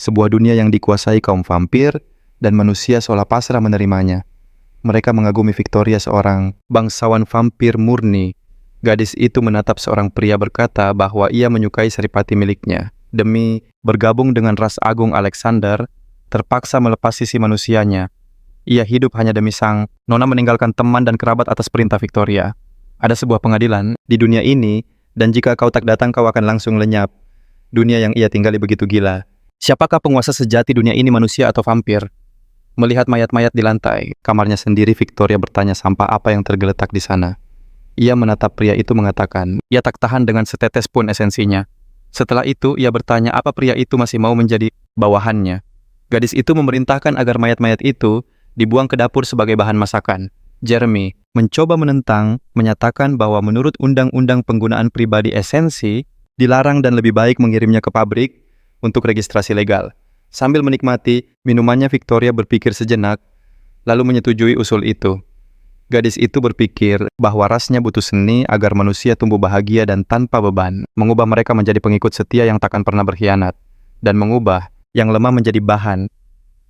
Sebuah dunia yang dikuasai kaum vampir dan manusia seolah pasrah menerimanya. Mereka mengagumi Victoria, seorang bangsawan vampir murni. Gadis itu menatap seorang pria berkata bahwa ia menyukai seripati miliknya. Demi bergabung dengan ras agung Alexander, terpaksa melepas sisi manusianya. Ia hidup hanya demi sang nona, meninggalkan teman dan kerabat atas perintah Victoria. Ada sebuah pengadilan di dunia ini, dan jika kau tak datang kau akan langsung lenyap. Dunia yang ia tinggali begitu gila. Siapakah penguasa sejati dunia ini, manusia atau vampir? Melihat mayat-mayat di lantai kamarnya sendiri, Victoria bertanya sampah apa yang tergeletak di sana. Ia menatap pria itu mengatakan, ia tak tahan dengan setetes pun esensinya. Setelah itu, ia bertanya apa pria itu masih mau menjadi bawahannya. Gadis itu memerintahkan agar mayat-mayat itu dibuang ke dapur sebagai bahan masakan. Jeremy mencoba menentang, menyatakan bahwa menurut undang-undang penggunaan pribadi esensi, dilarang dan lebih baik mengirimnya ke pabrik untuk registrasi legal. Sambil menikmati minumannya, Victoria berpikir sejenak, lalu menyetujui usul itu. Gadis itu berpikir bahwa rasnya butuh seni agar manusia tumbuh bahagia dan tanpa beban, mengubah mereka menjadi pengikut setia yang takkan pernah berkhianat, dan mengubah yang lemah menjadi bahan.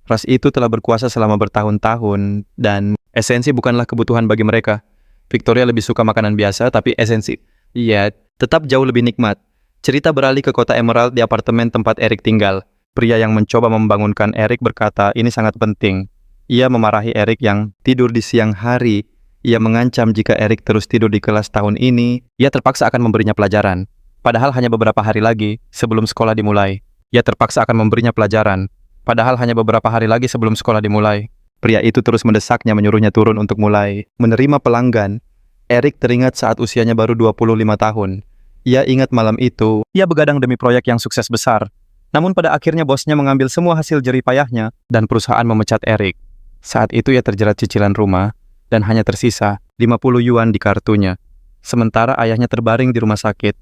Ras itu telah berkuasa selama bertahun-tahun, dan esensi bukanlah kebutuhan bagi mereka. Victoria lebih suka makanan biasa, tapi esensi, iya, tetap jauh lebih nikmat. Cerita beralih ke kota Emerald, di apartemen tempat Eric tinggal. Pria yang mencoba membangunkan Eric berkata ini sangat penting. Ia memarahi Eric yang tidur di siang hari. Ia mengancam jika Eric terus tidur di kelas tahun ini, ia terpaksa akan memberinya pelajaran. Padahal hanya beberapa hari lagi sebelum sekolah dimulai. Ia terpaksa akan memberinya pelajaran. Padahal hanya beberapa hari lagi sebelum sekolah dimulai. Pria itu terus mendesaknya, menyuruhnya turun untuk mulai menerima pelanggan. Eric teringat saat usianya baru 25 tahun. Ia ingat malam itu, ia begadang demi proyek yang sukses besar. Namun pada akhirnya bosnya mengambil semua hasil jerih payahnya dan perusahaan memecat Eric. Saat itu ia terjerat cicilan rumah dan hanya tersisa 50 yuan di kartunya. Sementara ayahnya terbaring di rumah sakit.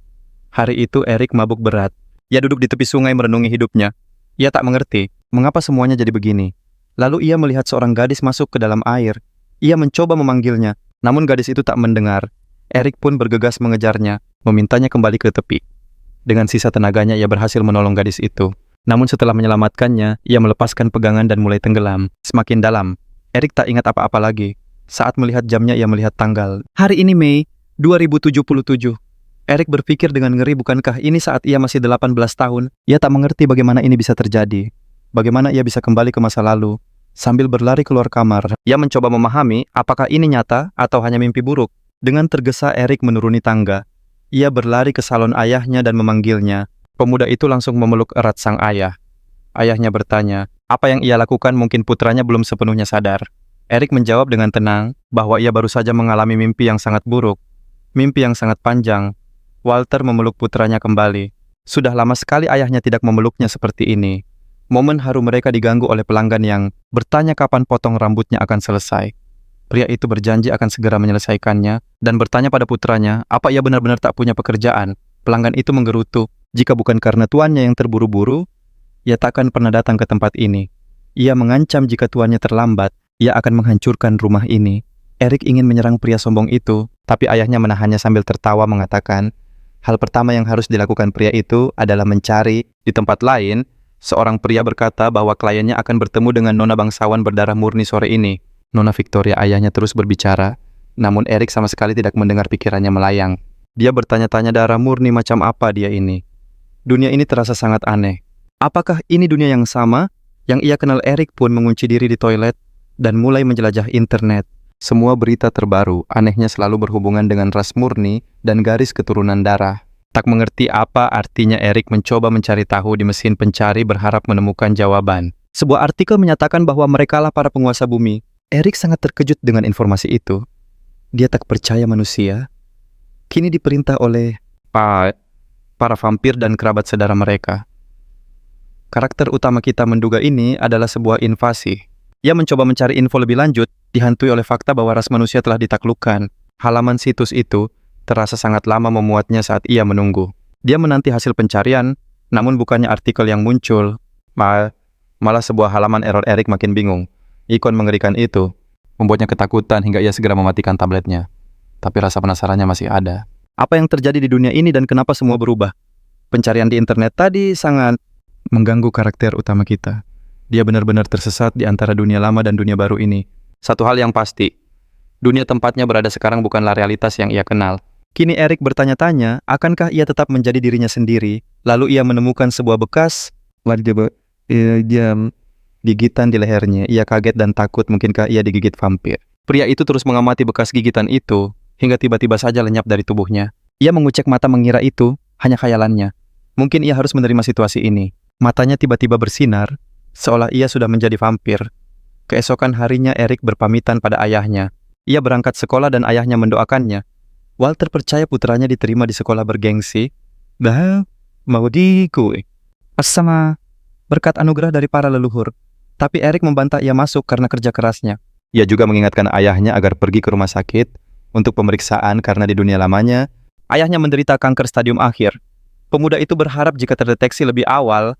Hari itu Eric mabuk berat. Ia duduk di tepi sungai merenungi hidupnya. Ia tak mengerti mengapa semuanya jadi begini. Lalu ia melihat seorang gadis masuk ke dalam air. Ia mencoba memanggilnya, namun gadis itu tak mendengar. Eric pun bergegas mengejarnya, memintanya kembali ke tepi. Dengan sisa tenaganya ia berhasil menolong gadis itu. Namun setelah menyelamatkannya, ia melepaskan pegangan dan mulai tenggelam. Semakin dalam, Eric tak ingat apa-apa lagi. Saat melihat jamnya, ia melihat tanggal. Hari ini Mei 2077. Eric berpikir dengan ngeri, bukankah ini saat ia masih 18 tahun? Ia tak mengerti bagaimana ini bisa terjadi. Bagaimana ia bisa kembali ke masa lalu. Sambil berlari keluar kamar, ia mencoba memahami apakah ini nyata atau hanya mimpi buruk. Dengan tergesa Eric menuruni tangga. Ia berlari ke salon ayahnya dan memanggilnya. Pemuda itu langsung memeluk erat sang ayah. Ayahnya bertanya, apa yang ia lakukan mungkin putranya belum sepenuhnya sadar. Eric menjawab dengan tenang bahwa ia baru saja mengalami mimpi yang sangat buruk. Mimpi yang sangat panjang. Walter memeluk putranya kembali. Sudah lama sekali ayahnya tidak memeluknya seperti ini. Momen haru mereka diganggu oleh pelanggan yang bertanya kapan potong rambutnya akan selesai. Pria itu berjanji akan segera menyelesaikannya dan bertanya pada putranya apa ia benar-benar tak punya pekerjaan. Pelanggan itu menggerutu. Jika bukan karena tuannya yang terburu-buru, ia takkan pernah datang ke tempat ini. Ia mengancam jika tuannya terlambat, ia akan menghancurkan rumah ini. Eric ingin menyerang pria sombong itu, tapi ayahnya menahannya sambil tertawa mengatakan, hal pertama yang harus dilakukan pria itu adalah mencari. Di tempat lain, seorang pria berkata bahwa kliennya akan bertemu dengan nona bangsawan berdarah murni sore ini. Nona Victoria, ayahnya, terus berbicara, namun Eric sama sekali tidak mendengar, pikirannya melayang. Dia bertanya-tanya darah murni macam apa dia ini. Dunia ini terasa sangat aneh. Apakah ini dunia yang sama? Yang ia kenal. Eric pun mengunci diri di toilet dan mulai menjelajah internet. Semua berita terbaru, anehnya selalu berhubungan dengan ras murni dan garis keturunan darah. Tak mengerti apa artinya, Eric mencoba mencari tahu di mesin pencari berharap menemukan jawaban. Sebuah artikel menyatakan bahwa merekalah para penguasa bumi. Eric sangat terkejut dengan informasi itu. Dia tak percaya manusia kini diperintah oleh para vampir dan kerabat saudara mereka. Karakter utama kita menduga ini adalah sebuah invasi. Ia mencoba mencari info lebih lanjut, dihantui oleh fakta bahwa ras manusia telah ditaklukkan. Halaman situs itu terasa sangat lama memuatnya saat ia menunggu. Dia menanti hasil pencarian, namun bukannya artikel yang muncul, malah sebuah halaman error. Eric makin bingung. Ikon mengerikan itu membuatnya ketakutan hingga ia segera mematikan tabletnya. Tapi rasa penasarannya masih ada. Apa yang terjadi di dunia ini dan kenapa semua berubah? Pencarian di internet tadi sangat mengganggu karakter utama kita. Dia benar-benar tersesat di antara dunia lama dan dunia baru ini. Satu hal yang pasti, dunia tempatnya berada sekarang bukanlah realitas yang ia kenal. Kini Erik bertanya-tanya, akankah ia tetap menjadi dirinya sendiri? Lalu ia menemukan sebuah bekas gigitan di lehernya. Ia kaget dan takut, mungkinkah ia digigit vampir. Pria itu terus mengamati bekas gigitan itu, hingga tiba-tiba saja lenyap dari tubuhnya. Ia mengucek mata mengira itu hanya khayalannya. Mungkin ia harus menerima situasi ini. Matanya tiba-tiba bersinar, seolah ia sudah menjadi vampir. Keesokan harinya Erik berpamitan pada ayahnya. Ia berangkat sekolah dan ayahnya mendoakannya. Walter percaya putranya diterima di sekolah bergengsi. Mau dikui. Sama berkat anugerah dari para leluhur. Tapi Erik membantah ia masuk karena kerja kerasnya. Ia juga mengingatkan ayahnya agar pergi ke rumah sakit untuk pemeriksaan karena di dunia lamanya, ayahnya menderita kanker stadium akhir. Pemuda itu berharap jika terdeteksi lebih awal,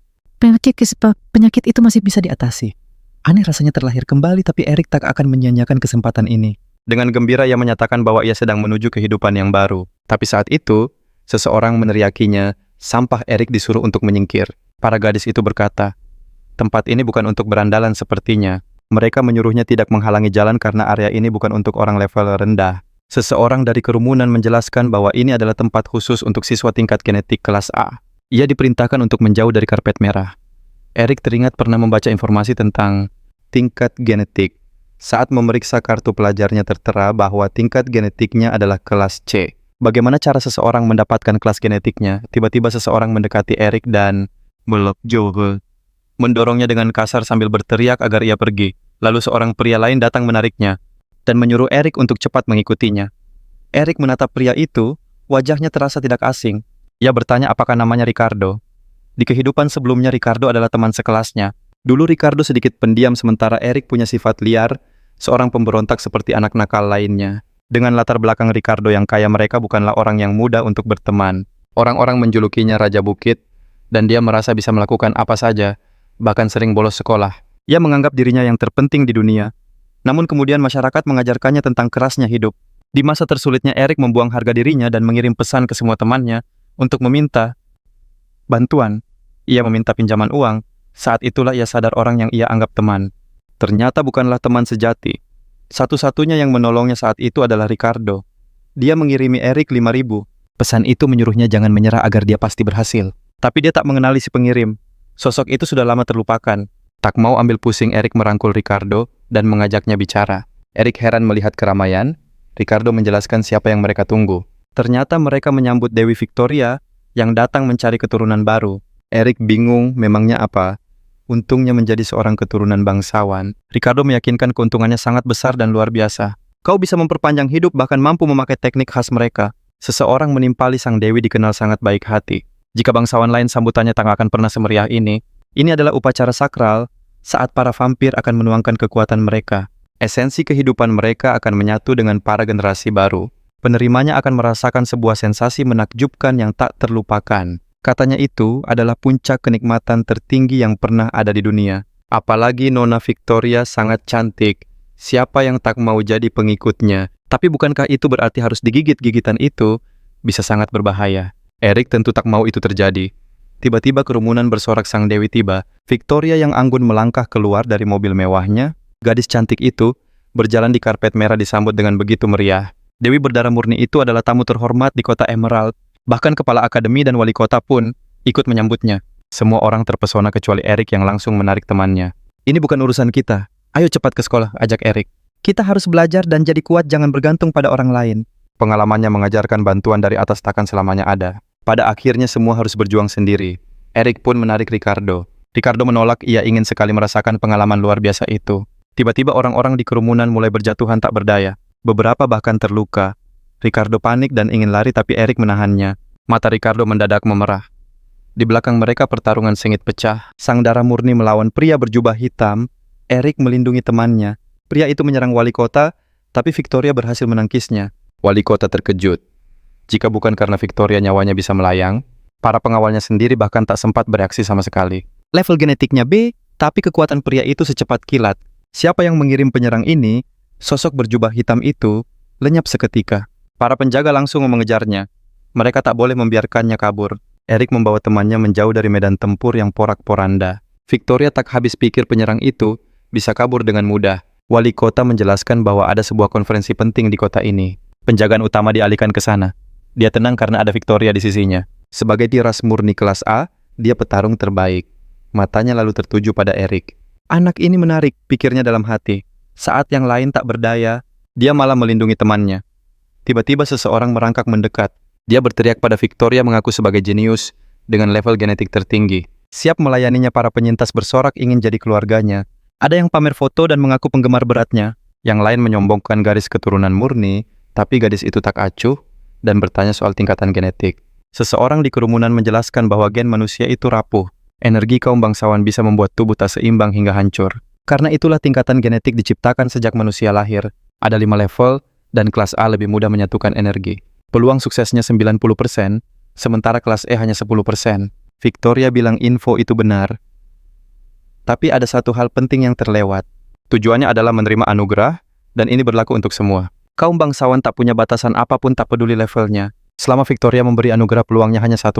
penyakit itu masih bisa diatasi. Aneh rasanya terlahir kembali, tapi Erik tak akan menyia-nyiakan kesempatan ini. Dengan gembira ia menyatakan bahwa ia sedang menuju kehidupan yang baru. Tapi saat itu, seseorang meneriakinya, sampah Erik disuruh untuk menyingkir. Para gadis itu berkata, tempat ini bukan untuk berandalan sepertinya. Mereka menyuruhnya tidak menghalangi jalan karena area ini bukan untuk orang level rendah. Seseorang dari kerumunan menjelaskan bahwa ini adalah tempat khusus untuk siswa tingkat genetik kelas A. Ia diperintahkan untuk menjauh dari karpet merah. Erik teringat pernah membaca informasi tentang tingkat genetik. Saat memeriksa kartu pelajarnya tertera bahwa tingkat genetiknya adalah kelas C. Bagaimana cara seseorang mendapatkan kelas genetiknya? Tiba-tiba seseorang mendekati Erik dan mendorongnya dengan kasar sambil berteriak agar ia pergi. Lalu seorang pria lain datang menariknya dan menyuruh Erik untuk cepat mengikutinya. Erik menatap pria itu, wajahnya terasa tidak asing. Ia bertanya apakah namanya Ricardo. Di kehidupan sebelumnya Ricardo adalah teman sekelasnya. Dulu Ricardo sedikit pendiam sementara Erik punya sifat liar, seorang pemberontak seperti anak nakal lainnya. Dengan latar belakang Ricardo yang kaya, mereka bukanlah orang yang mudah untuk berteman. Orang-orang menjulukinya Raja Bukit, dan dia merasa bisa melakukan apa saja, bahkan sering bolos sekolah. Ia menganggap dirinya yang terpenting di dunia. Namun kemudian masyarakat mengajarkannya tentang kerasnya hidup. Di masa tersulitnya Erik membuang harga dirinya dan mengirim pesan ke semua temannya untuk meminta bantuan. Ia meminta pinjaman uang. Saat itulah ia sadar orang yang ia anggap teman ternyata bukanlah teman sejati. Satu-satunya yang menolongnya saat itu adalah Ricardo. Dia mengirimi Erik 5.000. Pesan itu menyuruhnya jangan menyerah agar dia pasti berhasil. Tapi dia tak mengenali si pengirim. Sosok itu sudah lama terlupakan. Tak mau ambil pusing, Erik merangkul Ricardo dan mengajaknya bicara. Erik heran melihat keramaian. Ricardo menjelaskan siapa yang mereka tunggu. Ternyata mereka menyambut Dewi Victoria yang datang mencari keturunan baru. Erik bingung, memangnya apa? Untungnya menjadi seorang keturunan bangsawan. Ricardo meyakinkan keuntungannya sangat besar dan luar biasa. Kau bisa memperpanjang hidup bahkan mampu memakai teknik khas mereka. Seseorang menimpali sang Dewi dikenal sangat baik hati. Jika bangsawan lain sambutannya tak akan pernah semeriah ini. Ini adalah upacara sakral saat para vampir akan menuangkan kekuatan mereka. Esensi kehidupan mereka akan menyatu dengan para generasi baru. Penerimanya akan merasakan sebuah sensasi menakjubkan yang tak terlupakan. Katanya itu adalah puncak kenikmatan tertinggi yang pernah ada di dunia. Apalagi Nona Victoria sangat cantik. Siapa yang tak mau jadi pengikutnya? Tapi bukankah itu berarti harus digigit? Gigitan itu bisa sangat berbahaya. Erik tentu tak mau itu terjadi. Tiba-tiba kerumunan bersorak sang Dewi tiba. Victoria yang anggun melangkah keluar dari mobil mewahnya. Gadis cantik itu berjalan di karpet merah disambut dengan begitu meriah. Dewi berdarah murni itu adalah tamu terhormat di kota Emerald. Bahkan kepala akademi dan wali kota pun ikut menyambutnya. Semua orang terpesona kecuali Erik yang langsung menarik temannya. Ini bukan urusan kita. Ayo cepat ke sekolah, ajak Erik. Kita harus belajar dan jadi kuat, jangan bergantung pada orang lain. Pengalamannya mengajarkan bantuan dari atas takkan selamanya ada. Pada akhirnya semua harus berjuang sendiri. Erik pun menarik Ricardo. Ricardo menolak, ia ingin sekali merasakan pengalaman luar biasa itu. Tiba-tiba orang-orang di kerumunan mulai berjatuhan tak berdaya. Beberapa bahkan terluka. Ricardo panik dan ingin lari tapi Erik menahannya. Mata Ricardo mendadak memerah. Di belakang mereka pertarungan sengit pecah. Sang darah murni melawan pria berjubah hitam. Erik melindungi temannya. Pria itu menyerang wali kota, tapi Victoria berhasil menangkisnya. Wali kota terkejut. Jika bukan karena Victoria nyawanya bisa melayang, para pengawalnya sendiri bahkan tak sempat bereaksi sama sekali. Level genetiknya B, tapi kekuatan pria itu secepat kilat. Siapa yang mengirim penyerang ini? Sosok berjubah hitam itu lenyap seketika. Para penjaga langsung mengejarnya. Mereka tak boleh membiarkannya kabur. Erik membawa temannya menjauh dari medan tempur yang porak-poranda. Victoria tak habis pikir penyerang itu bisa kabur dengan mudah. Wali kota menjelaskan bahwa ada sebuah konferensi penting di kota ini. Penjagaan utama dialihkan ke sana. Dia tenang karena ada Victoria di sisinya. Sebagai tiras murni kelas A, dia petarung terbaik. Matanya lalu tertuju pada Erik. Anak ini menarik, pikirnya dalam hati. Saat yang lain tak berdaya, dia malah melindungi temannya. Tiba-tiba seseorang merangkak mendekat. Dia berteriak pada Victoria mengaku sebagai jenius dengan level genetik tertinggi. Siap melayaninya para penyintas bersorak ingin jadi keluarganya. Ada yang pamer foto dan mengaku penggemar beratnya. Yang lain menyombongkan garis keturunan murni, tapi gadis itu tak acuh dan bertanya soal tingkatan genetik. Seseorang di kerumunan menjelaskan bahwa gen manusia itu rapuh. Energi kaum bangsawan bisa membuat tubuh tak seimbang hingga hancur. Karena itulah tingkatan genetik diciptakan sejak manusia lahir. Ada 5 level, dan kelas A lebih mudah menyatukan energi. Peluang suksesnya 90%, sementara kelas E hanya 10%. Victoria bilang info itu benar. Tapi ada satu hal penting yang terlewat. Tujuannya adalah menerima anugerah, dan ini berlaku untuk semua. Kaum bangsawan tak punya batasan apapun tak peduli levelnya. Selama Victoria memberi anugerah peluangnya hanya 1%.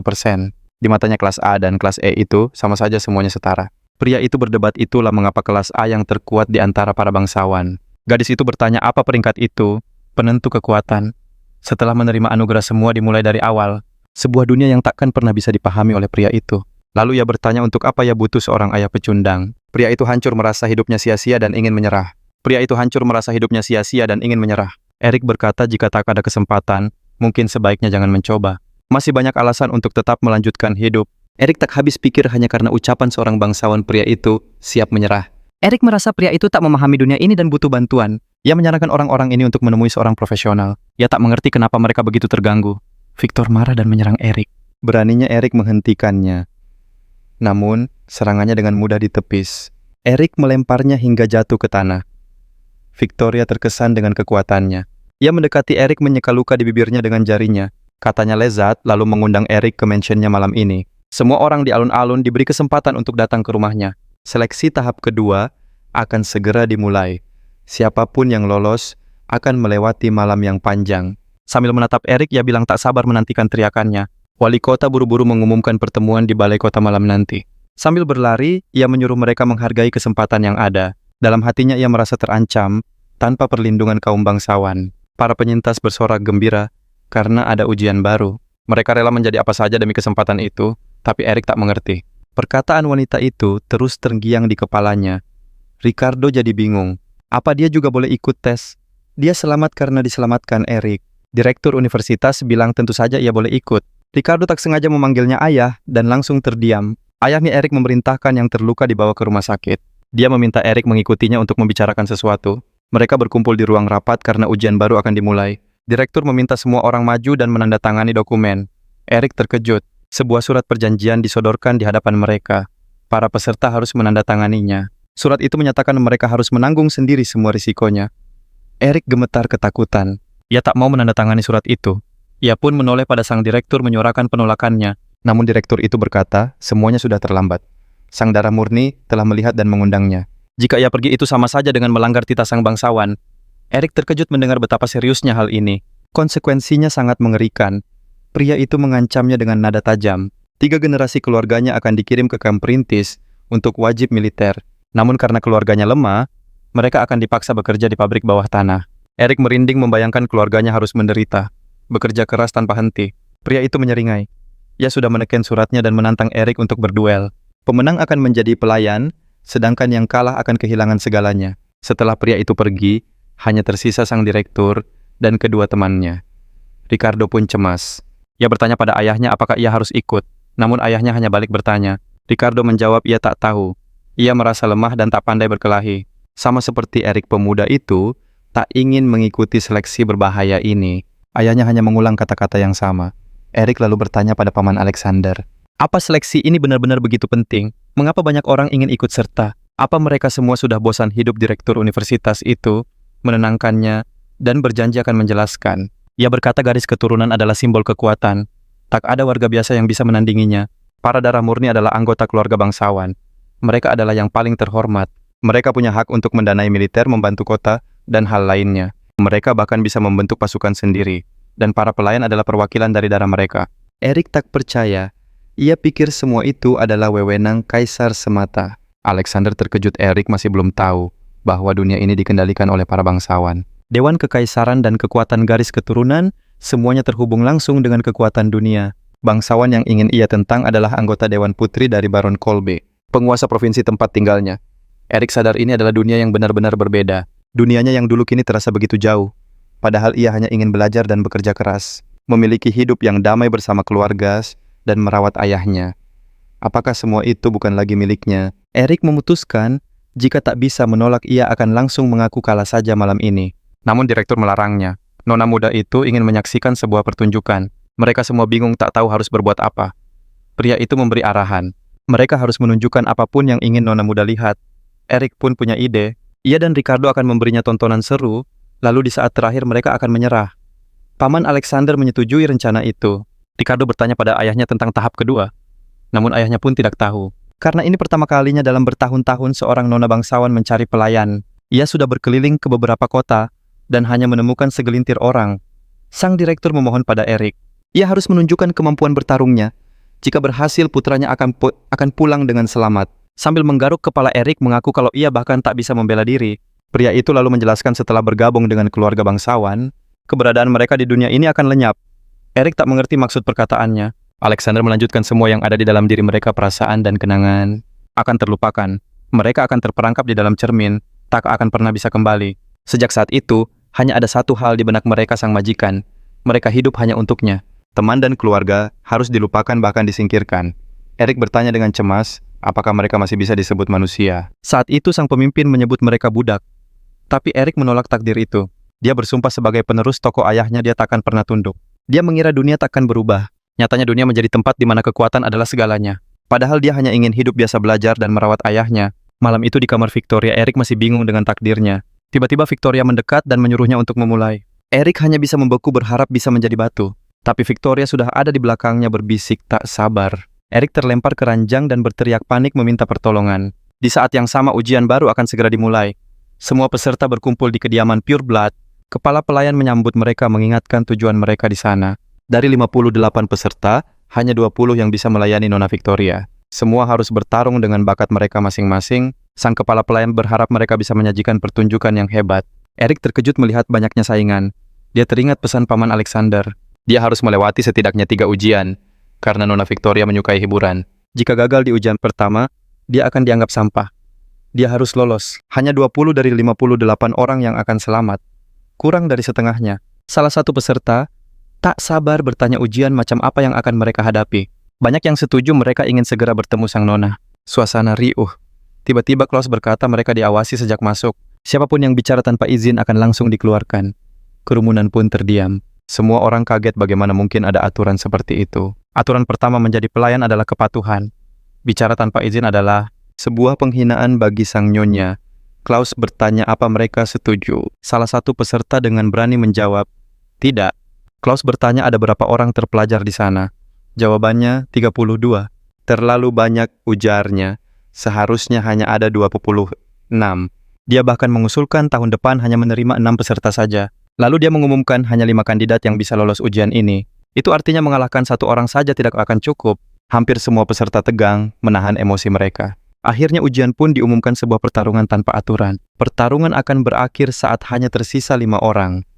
Di matanya kelas A dan kelas E itu sama saja semuanya setara. Pria itu berdebat itulah mengapa kelas A yang terkuat di antara para bangsawan. Gadis itu bertanya apa peringkat itu, penentu kekuatan. Setelah menerima anugerah semua dimulai dari awal. Sebuah dunia yang takkan pernah bisa dipahami oleh pria itu. Lalu ia bertanya untuk apa ia butuh seorang ayah pecundang. Pria itu hancur merasa hidupnya sia-sia dan ingin menyerah. Erik berkata jika tak ada kesempatan, mungkin sebaiknya jangan mencoba. Masih banyak alasan untuk tetap melanjutkan hidup. Erik tak habis pikir hanya karena ucapan seorang bangsawan pria itu siap menyerah. Erik merasa pria itu tak memahami dunia ini dan butuh bantuan. Ia menyarankan orang-orang ini untuk menemui seorang profesional. Ia tak mengerti kenapa mereka begitu terganggu. Victor marah dan menyerang Erik. Beraninya Erik menghentikannya. Namun, serangannya dengan mudah ditepis. Erik melemparnya hingga jatuh ke tanah. Victoria terkesan dengan kekuatannya. Ia mendekati Erik menyeka luka di bibirnya dengan jarinya. Katanya lezat, lalu mengundang Erik ke mansionnya malam ini. Semua orang di alun-alun diberi kesempatan untuk datang ke rumahnya. Seleksi tahap kedua akan segera dimulai. Siapapun yang lolos akan melewati malam yang panjang. Sambil menatap Erik, ia bilang tak sabar menantikan teriakannya. Wali kota buru-buru mengumumkan pertemuan di balai kota malam nanti. Sambil berlari, ia menyuruh mereka menghargai kesempatan yang ada. Dalam hatinya ia merasa terancam tanpa perlindungan kaum bangsawan. Para penyintas bersorak gembira karena ada ujian baru. Mereka rela menjadi apa saja demi kesempatan itu, tapi Erik tak mengerti. Perkataan wanita itu terus terngiang di kepalanya. Ricardo jadi bingung. Apa dia juga boleh ikut tes? Dia selamat karena diselamatkan Erik. Direktur universitas bilang tentu saja ia boleh ikut. Ricardo tak sengaja memanggilnya ayah dan langsung terdiam. Ayahnya Erik memerintahkan yang terluka dibawa ke rumah sakit. Dia meminta Erik mengikutinya untuk membicarakan sesuatu. Mereka berkumpul di ruang rapat karena ujian baru akan dimulai. Direktur meminta semua orang maju dan menandatangani dokumen. Erik terkejut. Sebuah surat perjanjian disodorkan di hadapan mereka. Para peserta harus menandatanganinya. Surat itu menyatakan mereka harus menanggung sendiri semua risikonya. Erik gemetar ketakutan. Ia tak mau menandatangani surat itu. Ia pun menoleh pada sang direktur menyuarakan penolakannya. Namun direktur itu berkata, semuanya sudah terlambat. Sang darah murni telah melihat dan mengundangnya. Jika ia pergi itu sama saja dengan melanggar titah sang bangsawan. Erik terkejut mendengar betapa seriusnya hal ini. Konsekuensinya sangat mengerikan. Pria itu mengancamnya dengan nada tajam. 3 generasi keluarganya akan dikirim ke kamp perintis untuk wajib militer. Namun karena keluarganya lemah, mereka akan dipaksa bekerja di pabrik bawah tanah. Erik merinding membayangkan keluarganya harus menderita. Bekerja keras tanpa henti. Pria itu menyeringai. Ia sudah meneken suratnya dan menantang Erik untuk berduel. Pemenang akan menjadi pelayan, sedangkan yang kalah akan kehilangan segalanya. Setelah pria itu pergi, hanya tersisa sang direktur dan kedua temannya. Ricardo pun cemas. Ia bertanya pada ayahnya apakah ia harus ikut. Namun ayahnya hanya balik bertanya. Ricardo menjawab ia tak tahu. Ia merasa lemah dan tak pandai berkelahi. Sama seperti Erik pemuda itu, tak ingin mengikuti seleksi berbahaya ini. Ayahnya hanya mengulang kata-kata yang sama. Erik lalu bertanya pada paman Alexander. Apa seleksi ini benar-benar begitu penting? Mengapa banyak orang ingin ikut serta? Apa mereka semua sudah bosan hidup direktur universitas itu? Menenangkannya dan berjanji akan menjelaskan. Ia berkata garis keturunan adalah simbol kekuatan. Tak ada warga biasa yang bisa menandinginya. Para darah murni adalah anggota keluarga bangsawan. Mereka adalah yang paling terhormat. Mereka punya hak untuk mendanai militer, membantu kota, dan hal lainnya. Mereka bahkan bisa membentuk pasukan sendiri. Dan para pelayan adalah perwakilan dari darah mereka. Erik tak percaya. Ia pikir semua itu adalah wewenang kaisar semata. Alexander terkejut. Erik masih belum tahu bahwa dunia ini dikendalikan oleh para bangsawan. Dewan kekaisaran dan kekuatan garis keturunan, semuanya terhubung langsung dengan kekuatan dunia. Bangsawan yang ingin ia tentang adalah anggota Dewan Putri dari Baron Kolbe, penguasa provinsi tempat tinggalnya. Erik sadar ini adalah dunia yang benar-benar berbeda. Dunianya yang dulu kini terasa begitu jauh. Padahal ia hanya ingin belajar dan bekerja keras, memiliki hidup yang damai bersama keluarga, dan merawat ayahnya. Apakah semua itu bukan lagi miliknya? Erik memutuskan, jika tak bisa menolak ia akan langsung mengaku kalah saja malam ini. Namun direktur melarangnya. Nona muda itu ingin menyaksikan sebuah pertunjukan. Mereka semua bingung tak tahu harus berbuat apa. Pria itu memberi arahan. Mereka harus menunjukkan apapun yang ingin nona muda lihat. Erik pun punya ide. Ia dan Ricardo akan memberinya tontonan seru, lalu di saat terakhir mereka akan menyerah. Paman Alexander menyetujui rencana itu. Ricardo bertanya pada ayahnya tentang tahap kedua. Namun ayahnya pun tidak tahu. Karena ini pertama kalinya dalam bertahun-tahun seorang nona bangsawan mencari pelayan. Ia sudah berkeliling ke beberapa kota dan hanya menemukan segelintir orang. Sang direktur memohon pada Erik. Ia harus menunjukkan kemampuan bertarungnya. Jika berhasil, putranya akan pulang dengan selamat. Sambil menggaruk kepala, Erik mengaku kalau ia bahkan tak bisa membela diri. Pria itu lalu menjelaskan setelah bergabung dengan keluarga bangsawan, keberadaan mereka di dunia ini akan lenyap. Erik tak mengerti maksud perkataannya. Alexander melanjutkan semua yang ada di dalam diri mereka, perasaan dan kenangan, akan terlupakan. Mereka akan terperangkap di dalam cermin, tak akan pernah bisa kembali. Sejak saat itu, hanya ada satu hal di benak mereka, sang majikan. Mereka hidup hanya untuknya. Teman dan keluarga harus dilupakan bahkan disingkirkan. Erik bertanya dengan cemas, apakah mereka masih bisa disebut manusia? Saat itu sang pemimpin menyebut mereka budak. Tapi Erik menolak takdir itu. Dia bersumpah sebagai penerus toko ayahnya dia takkan pernah tunduk. Dia mengira dunia takkan berubah. Nyatanya dunia menjadi tempat di mana kekuatan adalah segalanya. Padahal dia hanya ingin hidup biasa, belajar dan merawat ayahnya. Malam itu di kamar Victoria, Erik masih bingung dengan takdirnya. Tiba-tiba Victoria mendekat dan menyuruhnya untuk memulai. Erik hanya bisa membeku berharap bisa menjadi batu. Tapi Victoria sudah ada di belakangnya berbisik tak sabar. Erik terlempar ke ranjang dan berteriak panik meminta pertolongan. Di saat yang sama ujian baru akan segera dimulai. Semua peserta berkumpul di kediaman Pure Blood. Kepala pelayan menyambut mereka mengingatkan tujuan mereka di sana. Dari 58 peserta, hanya 20 yang bisa melayani Nona Victoria. Semua harus bertarung dengan bakat mereka masing-masing. Sang kepala pelayan berharap mereka bisa menyajikan pertunjukan yang hebat. Erik terkejut melihat banyaknya saingan. Dia teringat pesan Paman Alexander. Dia harus melewati setidaknya 3 ujian, karena Nona Victoria menyukai hiburan. Jika gagal di ujian pertama, dia akan dianggap sampah. Dia harus lolos. Hanya 20 dari 58 orang yang akan selamat. Kurang dari setengahnya. Salah satu peserta tak sabar bertanya ujian macam apa yang akan mereka hadapi. Banyak yang setuju, mereka ingin segera bertemu sang nona. Suasana riuh. Tiba-tiba Klaus berkata mereka diawasi sejak masuk. Siapapun yang bicara tanpa izin akan langsung dikeluarkan. Kerumunan pun terdiam. Semua orang kaget bagaimana mungkin ada aturan seperti itu. Aturan pertama menjadi pelayan adalah kepatuhan. Bicara tanpa izin adalah sebuah penghinaan bagi sang nyonya. Klaus bertanya apa mereka setuju. Salah satu peserta dengan berani menjawab, tidak. Klaus bertanya ada berapa orang terpelajar di sana. Jawabannya 32. Terlalu banyak, ujarnya. Seharusnya hanya ada 26. Dia bahkan mengusulkan tahun depan hanya menerima 6 peserta saja. Lalu dia mengumumkan hanya 5 kandidat yang bisa lolos ujian ini. Itu artinya mengalahkan 1 orang saja tidak akan cukup. Hampir semua peserta tegang, menahan emosi mereka. Akhirnya ujian pun diumumkan, sebuah pertarungan tanpa aturan. Pertarungan akan berakhir saat hanya tersisa 5 orang.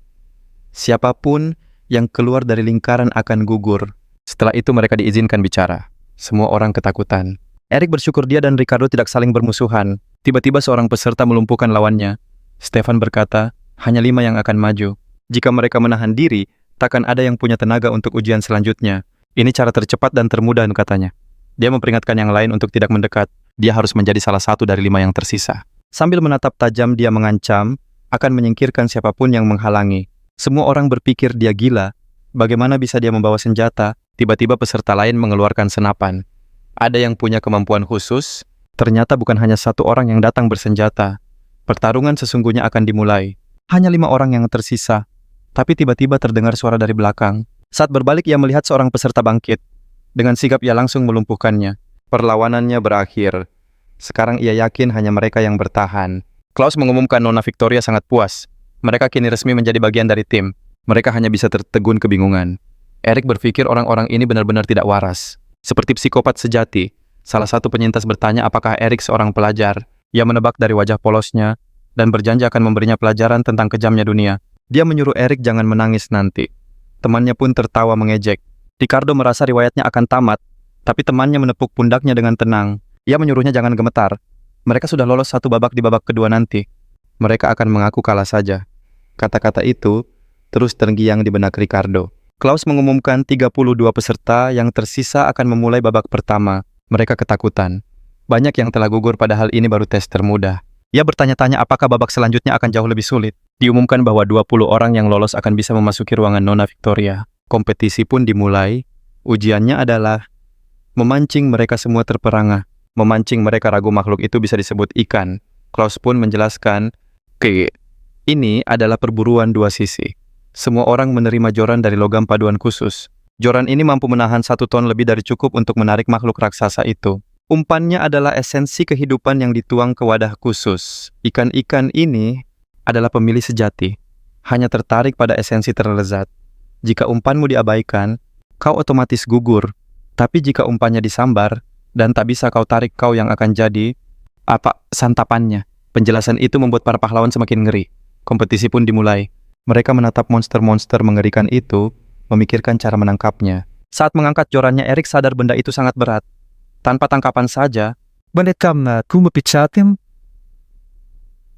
Siapapun yang keluar dari lingkaran akan gugur. Setelah itu mereka diizinkan bicara. Semua orang ketakutan. Erik bersyukur dia dan Ricardo tidak saling bermusuhan. Tiba-tiba seorang peserta melumpuhkan lawannya. Stefan berkata, hanya 5 yang akan maju. Jika mereka menahan diri, takkan ada yang punya tenaga untuk ujian selanjutnya. Ini cara tercepat dan termudah, katanya. Dia memperingatkan yang lain untuk tidak mendekat. Dia harus menjadi salah satu dari 5 yang tersisa. Sambil menatap tajam, dia mengancam akan menyingkirkan siapapun yang menghalangi. Semua orang berpikir dia gila. Bagaimana bisa dia membawa senjata? Tiba-tiba peserta lain mengeluarkan senapan. Ada yang punya kemampuan khusus. Ternyata bukan hanya 1 orang yang datang bersenjata. Pertarungan sesungguhnya akan dimulai. Hanya 5 orang yang tersisa. Tapi tiba-tiba terdengar suara dari belakang. Saat berbalik, ia melihat seorang peserta bangkit. Dengan sigap ia langsung melumpuhkannya. Perlawanannya berakhir. Sekarang ia yakin hanya mereka yang bertahan. Klaus mengumumkan Nona Victoria sangat puas. Mereka kini resmi menjadi bagian dari tim. Mereka hanya bisa tertegun kebingungan. Erik berpikir orang-orang ini benar-benar tidak waras. Seperti psikopat sejati, salah satu penyintas bertanya apakah Erik seorang pelajar. Ia menebak dari wajah polosnya dan berjanji akan memberinya pelajaran tentang kejamnya dunia. Dia menyuruh Erik jangan menangis nanti. Temannya pun tertawa mengejek. Ricardo merasa riwayatnya akan tamat, tapi temannya menepuk pundaknya dengan tenang. Ia menyuruhnya jangan gemetar. Mereka sudah lolos satu babak di babak kedua nanti. Mereka akan mengaku kalah saja. Kata-kata itu terus terngiang di benak Ricardo. Klaus mengumumkan 32 peserta yang tersisa akan memulai babak pertama. Mereka ketakutan. Banyak yang telah gugur padahal ini baru tes termudah. Ia bertanya-tanya apakah babak selanjutnya akan jauh lebih sulit. Diumumkan bahwa 20 orang yang lolos akan bisa memasuki ruangan Nona Victoria. Kompetisi pun dimulai. Ujiannya adalah memancing mereka semua terperangah. Memancing mereka ragu makhluk itu bisa disebut ikan. Klaus pun menjelaskan, ini adalah perburuan dua sisi. Semua orang menerima joran dari logam paduan khusus. Joran ini mampu menahan 1 ton lebih dari cukup untuk menarik makhluk raksasa itu. Umpannya adalah esensi kehidupan yang dituang ke wadah khusus. Ikan-ikan ini adalah pemilih sejati. Hanya tertarik pada esensi terlezat. Jika umpanmu diabaikan, kau otomatis gugur. Tapi jika umpannya disambar, dan tak bisa kau tarik, kau yang akan jadi santapannya. Penjelasan itu membuat para pahlawan semakin ngeri. Kompetisi pun dimulai. Mereka menatap monster-monster mengerikan itu, memikirkan cara menangkapnya. Saat mengangkat jorannya, Erik sadar benda itu sangat berat. Tanpa tangkapan saja,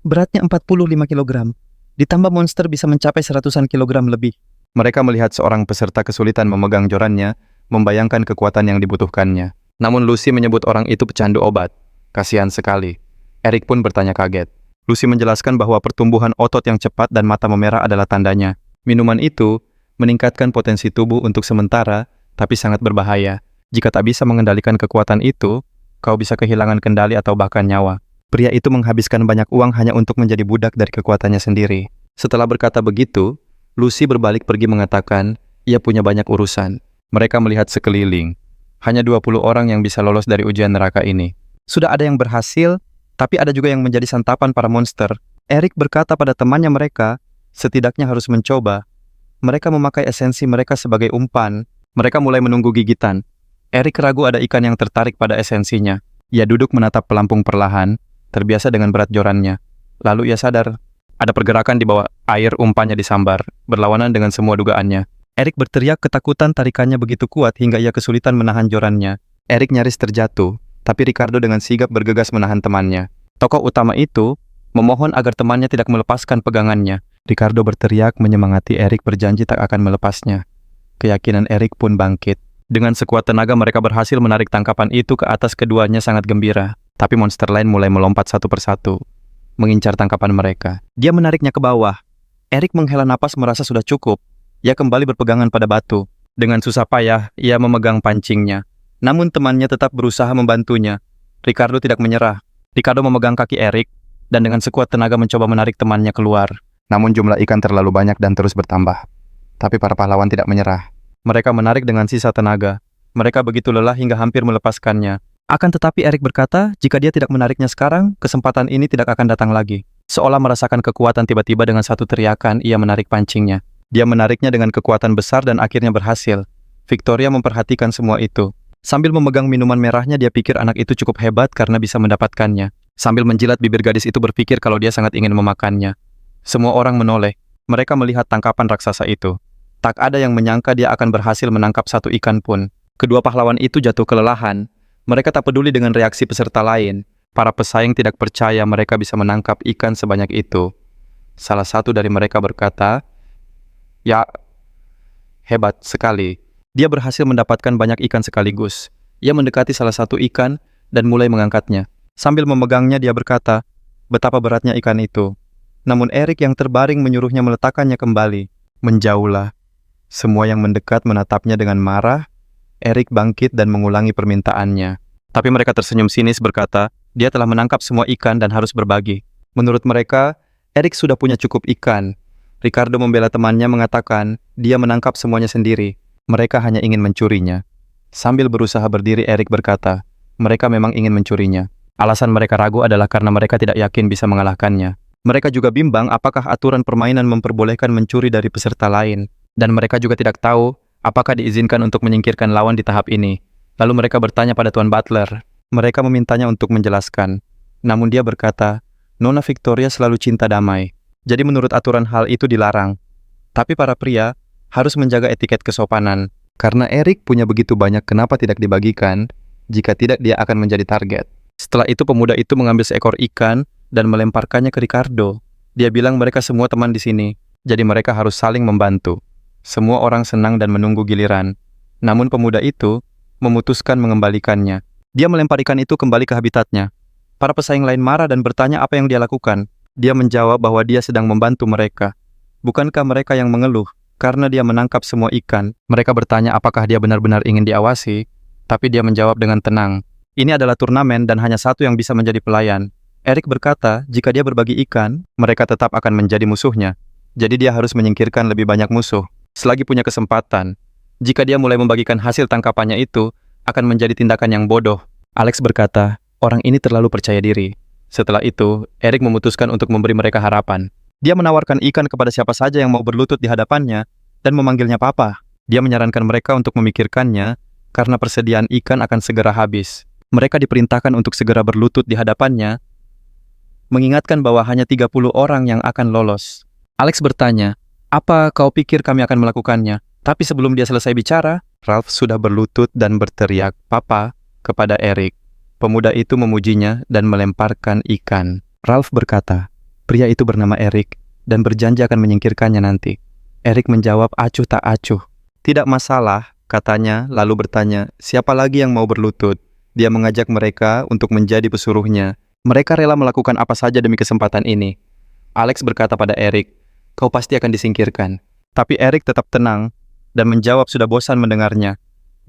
beratnya 45 kg. Ditambah monster bisa mencapai 100-an kilogram lebih. Mereka melihat seorang peserta kesulitan memegang jorannya, membayangkan kekuatan yang dibutuhkannya. Namun Lucy menyebut orang itu pecandu obat. Kasihan sekali. Erik pun bertanya kaget. Lucy menjelaskan bahwa pertumbuhan otot yang cepat dan mata memerah adalah tandanya. Minuman itu meningkatkan potensi tubuh untuk sementara, tapi sangat berbahaya. Jika tak bisa mengendalikan kekuatan itu, kau bisa kehilangan kendali atau bahkan nyawa. Pria itu menghabiskan banyak uang hanya untuk menjadi budak dari kekuatannya sendiri. Setelah berkata begitu, Lucy berbalik pergi mengatakan, ia punya banyak urusan. Mereka melihat sekeliling. Hanya 20 orang yang bisa lolos dari ujian neraka ini. Sudah ada yang berhasil, tapi ada juga yang menjadi santapan para monster. Erik berkata pada temannya mereka, setidaknya harus mencoba. Mereka memakai esensi mereka sebagai umpan. Mereka mulai menunggu gigitan. Erik ragu ada ikan yang tertarik pada esensinya. Ia duduk menatap pelampung perlahan, terbiasa dengan berat jorannya. Lalu ia sadar, ada pergerakan di bawah air, umpannya disambar, berlawanan dengan semua dugaannya. Erik berteriak ketakutan, tarikannya begitu kuat hingga ia kesulitan menahan jorannya. Erik nyaris terjatuh, tapi Ricardo dengan sigap bergegas menahan temannya. Tokoh utama itu memohon agar temannya tidak melepaskan pegangannya. Ricardo berteriak menyemangati Erik, berjanji tak akan melepasnya. Keyakinan Erik pun bangkit. Dengan sekuat tenaga mereka berhasil menarik tangkapan itu ke atas. Keduanya sangat gembira. Tapi monster lain mulai melompat satu persatu, mengincar tangkapan mereka. Dia menariknya ke bawah. Erik menghela napas merasa sudah cukup. Ia kembali berpegangan pada batu. Dengan susah payah, ia memegang pancingnya. Namun temannya tetap berusaha membantunya. Ricardo tidak menyerah. Ricardo memegang kaki Erik, dan dengan sekuat tenaga mencoba menarik temannya keluar. Namun jumlah ikan terlalu banyak dan terus bertambah. Tapi para pahlawan tidak menyerah. Mereka menarik dengan sisa tenaga. Mereka begitu lelah hingga hampir melepaskannya. Akan tetapi Erik berkata, jika dia tidak menariknya sekarang, kesempatan ini tidak akan datang lagi. Seolah merasakan kekuatan, tiba-tiba dengan satu teriakan, ia menarik pancingnya. Dia menariknya dengan kekuatan besar dan akhirnya berhasil. Victoria memperhatikan semua itu. Sambil memegang minuman merahnya, dia pikir anak itu cukup hebat karena bisa mendapatkannya. Sambil menjilat bibir, gadis itu berpikir kalau dia sangat ingin memakannya. Semua orang menoleh. Mereka melihat tangkapan raksasa itu. Tak ada yang menyangka dia akan berhasil menangkap satu ikan pun. Kedua pahlawan itu jatuh kelelahan. Mereka tak peduli dengan reaksi peserta lain. Para pesaing tidak percaya mereka bisa menangkap ikan sebanyak itu. Salah satu dari mereka berkata, "Ya, hebat sekali. Dia berhasil mendapatkan banyak ikan sekaligus." Ia mendekati salah satu ikan dan mulai mengangkatnya. Sambil memegangnya, dia berkata, betapa beratnya ikan itu. Namun Erik yang terbaring menyuruhnya meletakkannya kembali. Menjauhlah. Semua yang mendekat menatapnya dengan marah. Erik bangkit dan mengulangi permintaannya. Tapi mereka tersenyum sinis berkata, dia telah menangkap semua ikan dan harus berbagi. Menurut mereka, Erik sudah punya cukup ikan. Ricardo membela temannya mengatakan, dia menangkap semuanya sendiri. Mereka hanya ingin mencurinya. Sambil berusaha berdiri, Erik berkata, mereka memang ingin mencurinya. Alasan mereka ragu adalah karena mereka tidak yakin bisa mengalahkannya. Mereka juga bimbang apakah aturan permainan memperbolehkan mencuri dari peserta lain. Dan mereka juga tidak tahu apakah diizinkan untuk menyingkirkan lawan di tahap ini. Lalu mereka bertanya pada Tuan Butler. Mereka memintanya untuk menjelaskan. Namun dia berkata, Nona Victoria selalu cinta damai. Jadi menurut aturan hal itu dilarang. Tapi para pria harus menjaga etiket kesopanan. Karena Eric punya begitu banyak kenapa tidak dibagikan, jika tidak dia akan menjadi target. Setelah itu pemuda itu mengambil seekor ikan dan melemparkannya ke Ricardo. Dia bilang mereka semua teman di sini, jadi mereka harus saling membantu. Semua orang senang dan menunggu giliran. Namun pemuda itu memutuskan mengembalikannya. Dia melempar ikan itu kembali ke habitatnya. Para pesaing lain marah dan bertanya apa yang dia lakukan. Dia menjawab bahwa dia sedang membantu mereka. Bukankah mereka yang mengeluh karena dia menangkap semua ikan? Mereka bertanya apakah dia benar-benar ingin diawasi, tapi dia menjawab dengan tenang. Ini adalah turnamen dan hanya satu yang bisa menjadi pelayan. Eric berkata, jika dia berbagi ikan, mereka tetap akan menjadi musuhnya. Jadi dia harus menyingkirkan lebih banyak musuh, selagi punya kesempatan. Jika dia mulai membagikan hasil tangkapannya itu, akan menjadi tindakan yang bodoh. Alex berkata, orang ini terlalu percaya diri. Setelah itu, Eric memutuskan untuk memberi mereka harapan. Dia menawarkan ikan kepada siapa saja yang mau berlutut di hadapannya, dan memanggilnya Papa. Dia menyarankan mereka untuk memikirkannya, karena persediaan ikan akan segera habis. Mereka diperintahkan untuk segera berlutut di hadapannya, mengingatkan bahwa hanya 30 orang yang akan lolos. Alex bertanya, apa kau pikir kami akan melakukannya? Tapi sebelum dia selesai bicara, Ralph sudah berlutut dan berteriak, Papa, kepada Eric. Pemuda itu memujinya dan melemparkan ikan. Ralph berkata, pria itu bernama Eric dan berjanji akan menyingkirkannya nanti. Eric menjawab acuh tak acuh. Tidak masalah, katanya, lalu bertanya, siapa lagi yang mau berlutut? Dia mengajak mereka untuk menjadi pesuruhnya. Mereka rela melakukan apa saja demi kesempatan ini. Alex berkata pada Eric, kau pasti akan disingkirkan. Tapi Eric tetap tenang dan menjawab sudah bosan mendengarnya.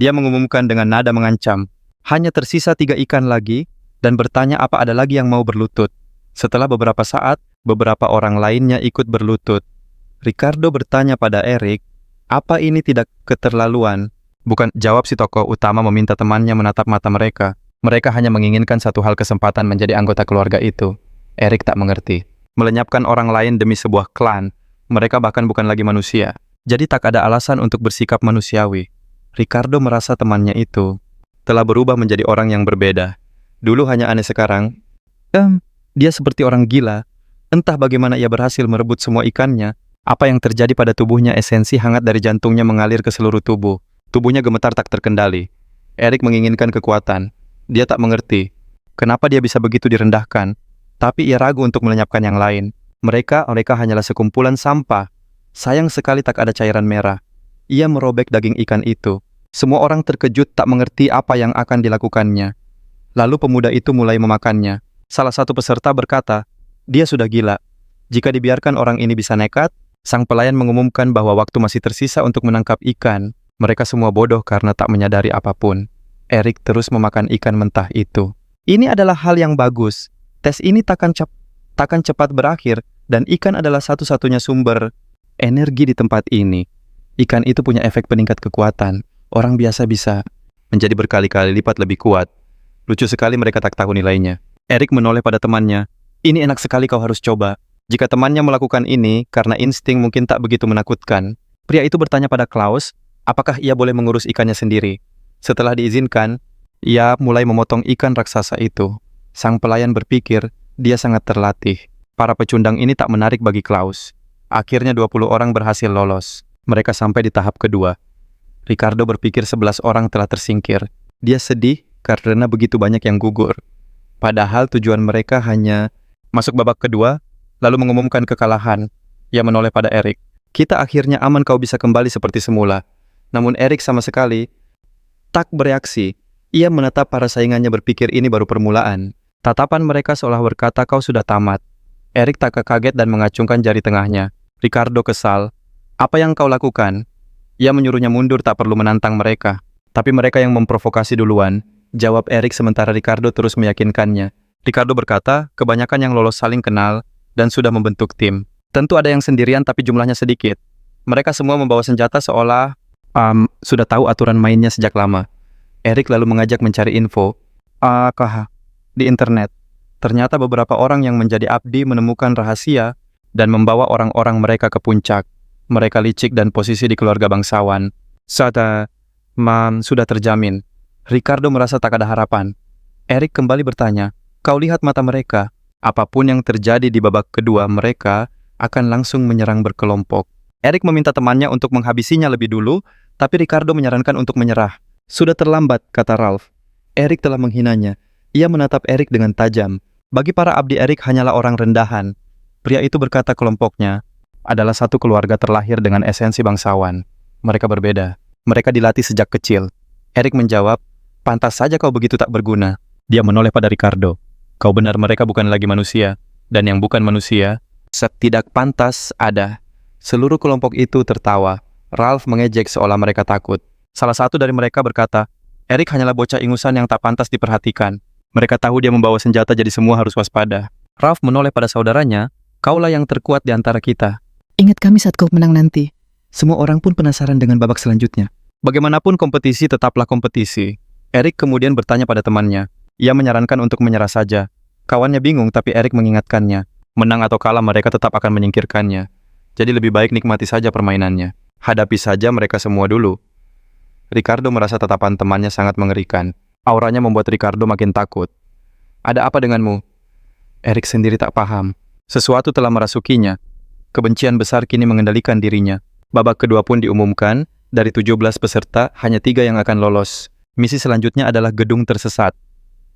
Dia mengumumkan dengan nada mengancam, hanya tersisa 3 ikan lagi, dan bertanya apa ada lagi yang mau berlutut. Setelah beberapa saat, beberapa orang lainnya ikut berlutut. Ricardo bertanya pada Eric, apa ini tidak keterlaluan? Bukan, jawab si tokoh utama meminta temannya menatap mata mereka. Mereka hanya menginginkan satu hal, kesempatan menjadi anggota keluarga itu. Eric tak mengerti. Melenyapkan orang lain demi sebuah klan, mereka bahkan bukan lagi manusia. Jadi tak ada alasan untuk bersikap manusiawi. Ricardo merasa temannya itu telah berubah menjadi orang yang berbeda. Dulu hanya aneh, sekarang dia seperti orang gila. Entah bagaimana ia berhasil merebut semua ikannya. Apa yang terjadi pada tubuhnya, esensi hangat dari jantungnya mengalir ke seluruh tubuh. Tubuhnya gemetar tak terkendali. Eric menginginkan kekuatan. Dia tak mengerti kenapa dia bisa begitu direndahkan. Tapi ia ragu untuk melenyapkan yang lain. Mereka hanyalah sekumpulan sampah. Sayang sekali tak ada cairan merah. Ia merobek daging ikan itu. Semua orang terkejut tak mengerti apa yang akan dilakukannya. Lalu pemuda itu mulai memakannya. Salah satu peserta berkata, dia sudah gila. Jika dibiarkan orang ini bisa nekat, sang pelayan mengumumkan bahwa waktu masih tersisa untuk menangkap ikan. Mereka semua bodoh karena tak menyadari apapun. Eric terus memakan ikan mentah itu. Ini adalah hal yang bagus. Tes ini takkan cepat berakhir, dan ikan adalah satu-satunya sumber energi di tempat ini. Ikan itu punya efek peningkat kekuatan. Orang biasa bisa menjadi berkali-kali lipat lebih kuat. Lucu sekali mereka tak tahu nilainya. Eric menoleh pada temannya. Ini enak sekali, kau harus coba. Jika temannya melakukan ini karena insting mungkin tak begitu menakutkan. Pria itu bertanya pada Klaus, apakah ia boleh mengurus ikannya sendiri. Setelah diizinkan, ia mulai memotong ikan raksasa itu. Sang pelayan berpikir, dia sangat terlatih. Para pecundang ini tak menarik bagi Klaus. Akhirnya 20 orang berhasil lolos. Mereka sampai di tahap kedua. Ricardo berpikir 11 orang telah tersingkir. Dia sedih karena begitu banyak yang gugur. Padahal tujuan mereka hanya masuk babak kedua, lalu mengumumkan kekalahan. Ia menoleh pada Eric. Kita akhirnya aman, kau bisa kembali seperti semula. Namun Eric sama sekali tak bereaksi. Ia menatap para saingannya berpikir ini baru permulaan. Tatapan mereka seolah berkata kau sudah tamat. Eric tak kaget dan mengacungkan jari tengahnya. Ricardo kesal. Apa yang kau lakukan? Ia menyuruhnya mundur, tak perlu menantang mereka. Tapi mereka yang memprovokasi duluan, jawab Eric sementara Ricardo terus meyakinkannya. Ricardo berkata, kebanyakan yang lolos saling kenal dan sudah membentuk tim. Tentu ada yang sendirian tapi jumlahnya sedikit. Mereka semua membawa senjata seolah sudah tahu aturan mainnya sejak lama. Eric lalu mengajak mencari info di internet. Ternyata beberapa orang yang menjadi abdi menemukan rahasia dan membawa orang-orang mereka ke puncak. Mereka licik dan posisi di keluarga bangsawan. Sudah terjamin. Ricardo merasa tak ada harapan. Erik kembali bertanya, "Kau lihat mata mereka? Apapun yang terjadi di babak kedua, mereka akan langsung menyerang berkelompok." Erik meminta temannya untuk menghabisinya lebih dulu, tapi Ricardo menyarankan untuk menyerah. "Sudah terlambat," kata Ralph. Erik telah menghinanya. Ia menatap Erik dengan tajam. Bagi para abdi Erik hanyalah orang rendahan. Pria itu berkata kelompoknya adalah satu keluarga terlahir dengan esensi bangsawan. Mereka berbeda. Mereka dilatih sejak kecil. Erik menjawab, "Pantas saja kau begitu tak berguna." Dia menoleh pada Ricardo. "Kau benar, mereka bukan lagi manusia. Dan yang bukan manusia, setidak pantas ada." Seluruh kelompok itu tertawa. Ralph mengejek seolah mereka takut. Salah satu dari mereka berkata, "Erik hanyalah bocah ingusan yang tak pantas diperhatikan. Mereka tahu dia membawa senjata, jadi semua harus waspada." Ralph menoleh pada saudaranya, "Kaulah yang terkuat di antara kita. Ingat kami saat kau menang nanti." Semua orang pun penasaran dengan babak selanjutnya. Bagaimanapun kompetisi tetaplah kompetisi. Erik kemudian bertanya pada temannya. Ia menyarankan untuk menyerah saja. Kawannya bingung, tapi Erik mengingatkannya. Menang atau kalah mereka tetap akan menyingkirkannya. Jadi lebih baik nikmati saja permainannya. Hadapi saja mereka semua dulu. Ricardo merasa tatapan temannya sangat mengerikan. Auranya membuat Ricardo makin takut. "Ada apa denganmu?" Erik sendiri tak paham. Sesuatu telah merasukinya. Kebencian besar kini mengendalikan dirinya. Babak kedua pun diumumkan. Dari 17 peserta, hanya 3 yang akan lolos. Misi selanjutnya adalah gedung tersesat.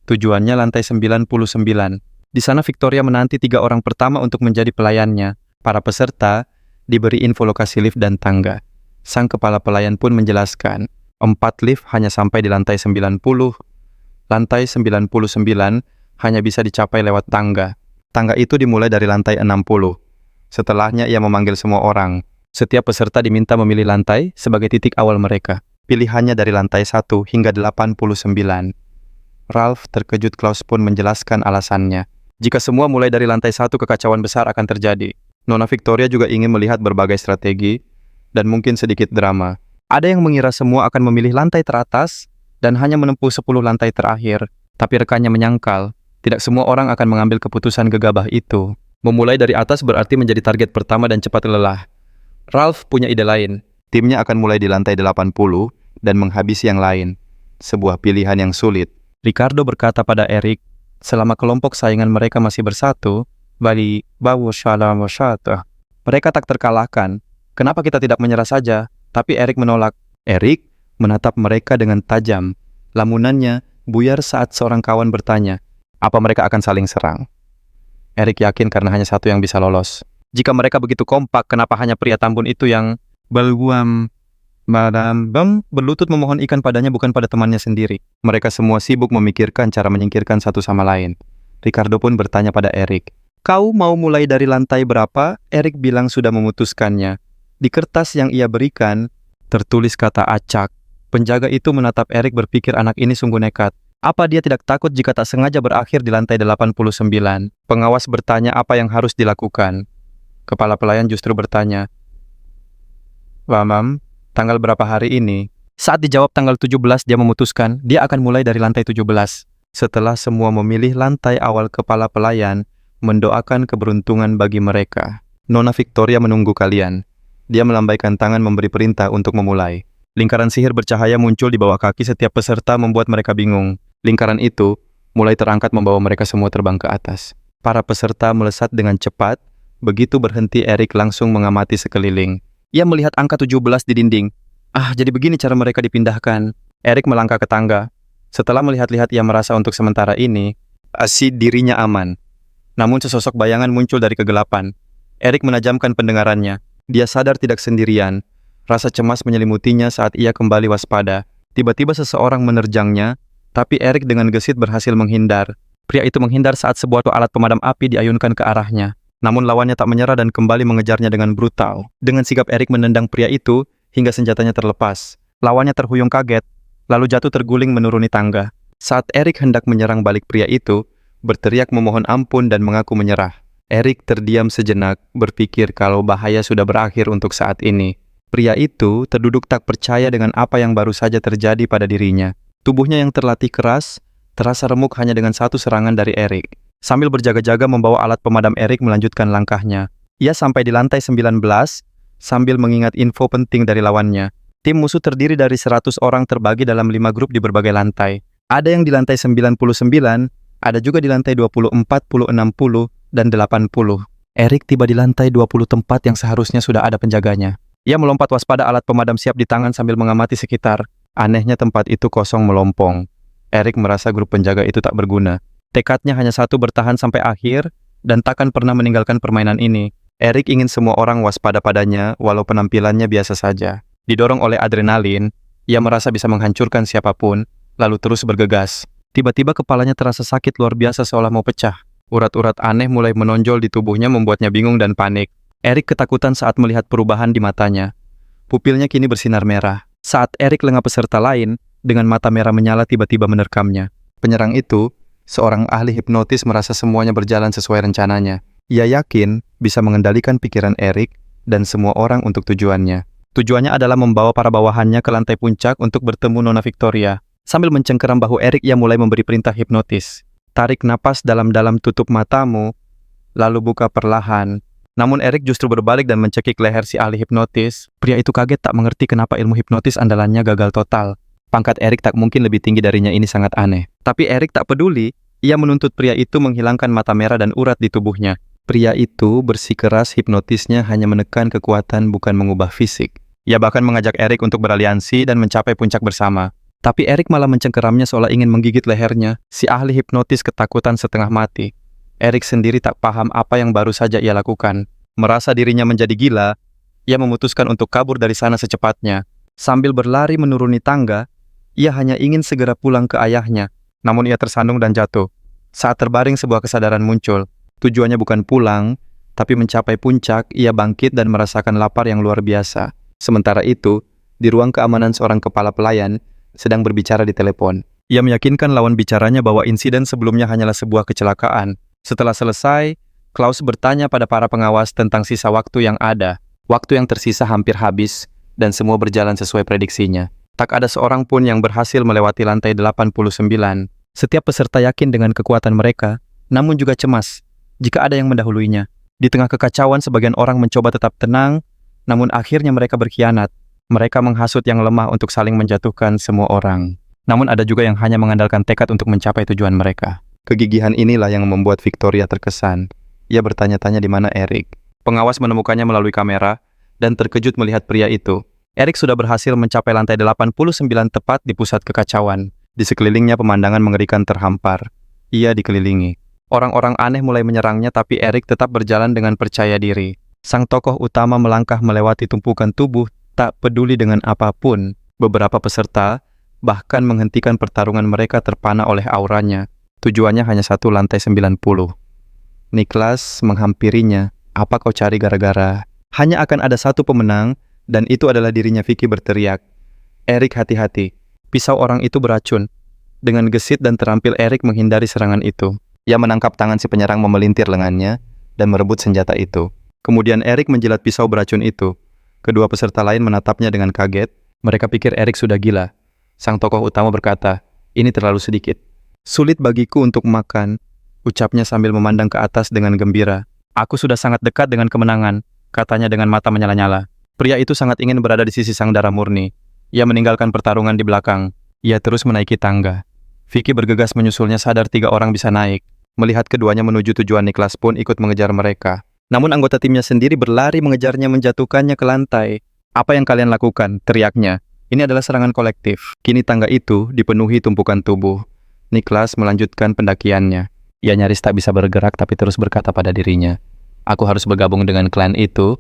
Tujuannya lantai 99. Di sana Victoria menanti 3 orang pertama untuk menjadi pelayannya. Para peserta diberi info lokasi lift dan tangga. Sang kepala pelayan pun menjelaskan, 4 lift hanya sampai di lantai 90. Lantai 99 hanya bisa dicapai lewat tangga. Tangga itu dimulai dari lantai 60. Setelahnya ia memanggil semua orang. Setiap peserta diminta memilih lantai sebagai titik awal mereka. Pilihannya dari lantai 1 hingga 89. Ralph terkejut. Klaus pun menjelaskan alasannya. Jika semua mulai dari lantai 1, kekacauan besar akan terjadi. Nona Victoria juga ingin melihat berbagai strategi dan mungkin sedikit drama. Ada yang mengira semua akan memilih lantai teratas dan hanya menempuh 10 lantai terakhir. Tapi rekannya menyangkal, tidak semua orang akan mengambil keputusan gegabah itu. Memulai dari atas berarti menjadi target pertama dan cepat lelah. Ralph punya ide lain. Timnya akan mulai di lantai 80 dan menghabisi yang lain. Sebuah pilihan yang sulit. Ricardo berkata pada Erik, selama kelompok saingan mereka masih bersatu, bali bawu shalom wasyata. Mereka tak terkalahkan. Kenapa kita tidak menyerah saja? Tapi Erik menolak. Erik menatap mereka dengan tajam. Lamunannya buyar saat seorang kawan bertanya, apa mereka akan saling serang? Erik yakin karena hanya satu yang bisa lolos. Jika mereka begitu kompak, kenapa hanya pria tambun itu yang berlutut memohon ikan padanya, bukan pada temannya sendiri? Mereka semua sibuk memikirkan cara menyingkirkan satu sama lain. Ricardo pun bertanya pada Erik, "Kau mau mulai dari lantai berapa?" Erik bilang sudah memutuskannya. Di kertas yang ia berikan, tertulis kata acak. Penjaga itu menatap Erik berpikir anak ini sungguh nekat. Apa dia tidak takut jika tak sengaja berakhir di lantai 89? Pengawas bertanya apa yang harus dilakukan. Kepala pelayan justru bertanya, "Mam, tanggal berapa hari ini?" Saat dijawab tanggal 17, dia memutuskan dia akan mulai dari lantai 17. Setelah semua memilih lantai awal, kepala pelayan mendoakan keberuntungan bagi mereka. Nona Victoria menunggu kalian. Dia melambaikan tangan memberi perintah untuk memulai. Lingkaran sihir bercahaya muncul di bawah kaki setiap peserta membuat mereka bingung. Lingkaran itu mulai terangkat membawa mereka semua terbang ke atas. Para peserta melesat dengan cepat. Begitu berhenti, Erik langsung mengamati sekeliling. Ia melihat angka 17 di dinding. Jadi begini cara mereka dipindahkan. Erik melangkah ke tangga. Setelah melihat-lihat, ia merasa untuk sementara ini, dirinya aman. Namun sesosok bayangan muncul dari kegelapan. Erik menajamkan pendengarannya. Dia sadar tidak sendirian. Rasa cemas menyelimutinya saat ia kembali waspada. Tiba-tiba seseorang menerjangnya, tapi Erik dengan gesit berhasil menghindar. Pria itu menghindar saat sebuah alat pemadam api diayunkan ke arahnya. Namun lawannya tak menyerah dan kembali mengejarnya dengan brutal. Dengan sigap Erik menendang pria itu hingga senjatanya terlepas. Lawannya terhuyung kaget, lalu jatuh terguling menuruni tangga. Saat Erik hendak menyerang balik pria itu, berteriak memohon ampun dan mengaku menyerah. Erik terdiam sejenak, berpikir kalau bahaya sudah berakhir untuk saat ini. Pria itu terduduk tak percaya dengan apa yang baru saja terjadi pada dirinya. Tubuhnya yang terlatih keras, terasa remuk hanya dengan satu serangan dari Erik. Sambil berjaga-jaga membawa alat pemadam, Erik melanjutkan langkahnya. Ia sampai di lantai 19, sambil mengingat info penting dari lawannya. Tim musuh terdiri dari 100 orang terbagi dalam 5 grup di berbagai lantai. Ada yang di lantai 99, ada juga di lantai 20, 40, 60, dan 80. Erik tiba di lantai 20 tempat yang seharusnya sudah ada penjaganya. Ia melompat waspada, alat pemadam siap di tangan sambil mengamati sekitar. Anehnya tempat itu kosong melompong. Erik merasa grup penjaga itu tak berguna. Tekadnya hanya satu, bertahan sampai akhir, dan takkan pernah meninggalkan permainan ini. Erik ingin semua orang waspada padanya, walau penampilannya biasa saja. Didorong oleh adrenalin, ia merasa bisa menghancurkan siapapun, lalu terus bergegas. Tiba-tiba kepalanya terasa sakit luar biasa seolah mau pecah. Urat-urat aneh mulai menonjol di tubuhnya membuatnya bingung dan panik. Erik ketakutan saat melihat perubahan di matanya. Pupilnya kini bersinar merah. Saat Erik lengah, peserta lain dengan mata merah menyala tiba-tiba menerkamnya. Penyerang itu, seorang ahli hipnotis, merasa semuanya berjalan sesuai rencananya. Ia yakin bisa mengendalikan pikiran Erik dan semua orang untuk tujuannya. Tujuannya adalah membawa para bawahannya ke lantai puncak untuk bertemu Nona Victoria. Sambil mencengkeram bahu Erik, ia mulai memberi perintah hipnotis. Tarik napas dalam-dalam, tutup matamu, lalu buka perlahan. Namun Erik justru berbalik dan mencekik leher si ahli hipnotis. Pria itu kaget, tak mengerti kenapa ilmu hipnotis andalannya gagal total. Pangkat Erik tak mungkin lebih tinggi darinya, ini sangat aneh. Tapi Erik tak peduli. Ia menuntut pria itu menghilangkan mata merah dan urat di tubuhnya. Pria itu bersikeras, hipnotisnya hanya menekan kekuatan, bukan mengubah fisik. Ia bahkan mengajak Erik untuk beraliansi dan mencapai puncak bersama. Tapi Erik malah mencengkeramnya seolah ingin menggigit lehernya. Si ahli hipnotis ketakutan setengah mati. Erik sendiri tak paham apa yang baru saja ia lakukan. Merasa dirinya menjadi gila, ia memutuskan untuk kabur dari sana secepatnya. Sambil berlari menuruni tangga, ia hanya ingin segera pulang ke ayahnya. Namun ia tersandung dan jatuh. Saat terbaring, sebuah kesadaran muncul. Tujuannya bukan pulang, tapi mencapai puncak. Ia bangkit dan merasakan lapar yang luar biasa. Sementara itu, di ruang keamanan, seorang kepala pelayan sedang berbicara di telepon. Ia meyakinkan lawan bicaranya bahwa insiden sebelumnya hanyalah sebuah kecelakaan. Setelah selesai, Klaus bertanya pada para pengawas tentang sisa waktu yang ada. Waktu yang tersisa hampir habis, dan semua berjalan sesuai prediksinya. Tak ada seorang pun yang berhasil melewati lantai 89. Setiap peserta yakin dengan kekuatan mereka, namun juga cemas jika ada yang mendahuluinya. Di tengah kekacauan, sebagian orang mencoba tetap tenang, namun akhirnya mereka berkhianat. Mereka menghasut yang lemah untuk saling menjatuhkan semua orang. Namun ada juga yang hanya mengandalkan tekad untuk mencapai tujuan mereka. Kegigihan inilah yang membuat Victoria terkesan. Ia bertanya-tanya di mana Erik. Pengawas menemukannya melalui kamera dan terkejut melihat pria itu. Erik sudah berhasil mencapai lantai 89 tepat di pusat kekacauan. Di sekelilingnya pemandangan mengerikan terhampar. Ia dikelilingi. Orang-orang aneh mulai menyerangnya, tapi Erik tetap berjalan dengan percaya diri. Sang tokoh utama melangkah melewati tumpukan tubuh, tak peduli dengan apapun. Beberapa peserta bahkan menghentikan pertarungan mereka terpana oleh auranya. Tujuannya hanya satu, lantai 90. Niklas menghampirinya. Apa kau cari gara-gara? Hanya akan ada satu pemenang, dan itu adalah dirinya. Vicky berteriak. Erik, hati-hati. Pisau orang itu beracun. Dengan gesit dan terampil Erik menghindari serangan itu. Ia menangkap tangan si penyerang, memelintir lengannya, dan merebut senjata itu. Kemudian Erik menjilat pisau beracun itu. Kedua peserta lain menatapnya dengan kaget. Mereka pikir Erik sudah gila. Sang tokoh utama berkata, ini terlalu sedikit. Sulit bagiku untuk makan, ucapnya sambil memandang ke atas dengan gembira. Aku sudah sangat dekat dengan kemenangan, katanya dengan mata menyala-nyala. Pria itu sangat ingin berada di sisi sang darah murni. Ia meninggalkan pertarungan di belakang. Ia terus menaiki tangga. Vicky bergegas menyusulnya, sadar 3 orang bisa naik. Melihat keduanya menuju tujuan, Niklas pun ikut mengejar mereka. Namun anggota timnya sendiri berlari mengejarnya, menjatuhkannya ke lantai. Apa yang kalian lakukan? Teriaknya. Ini adalah serangan kolektif. Kini tangga itu dipenuhi tumpukan tubuh. Niklas melanjutkan pendakiannya. Ia nyaris tak bisa bergerak, tapi terus berkata pada dirinya, aku harus bergabung dengan klan itu.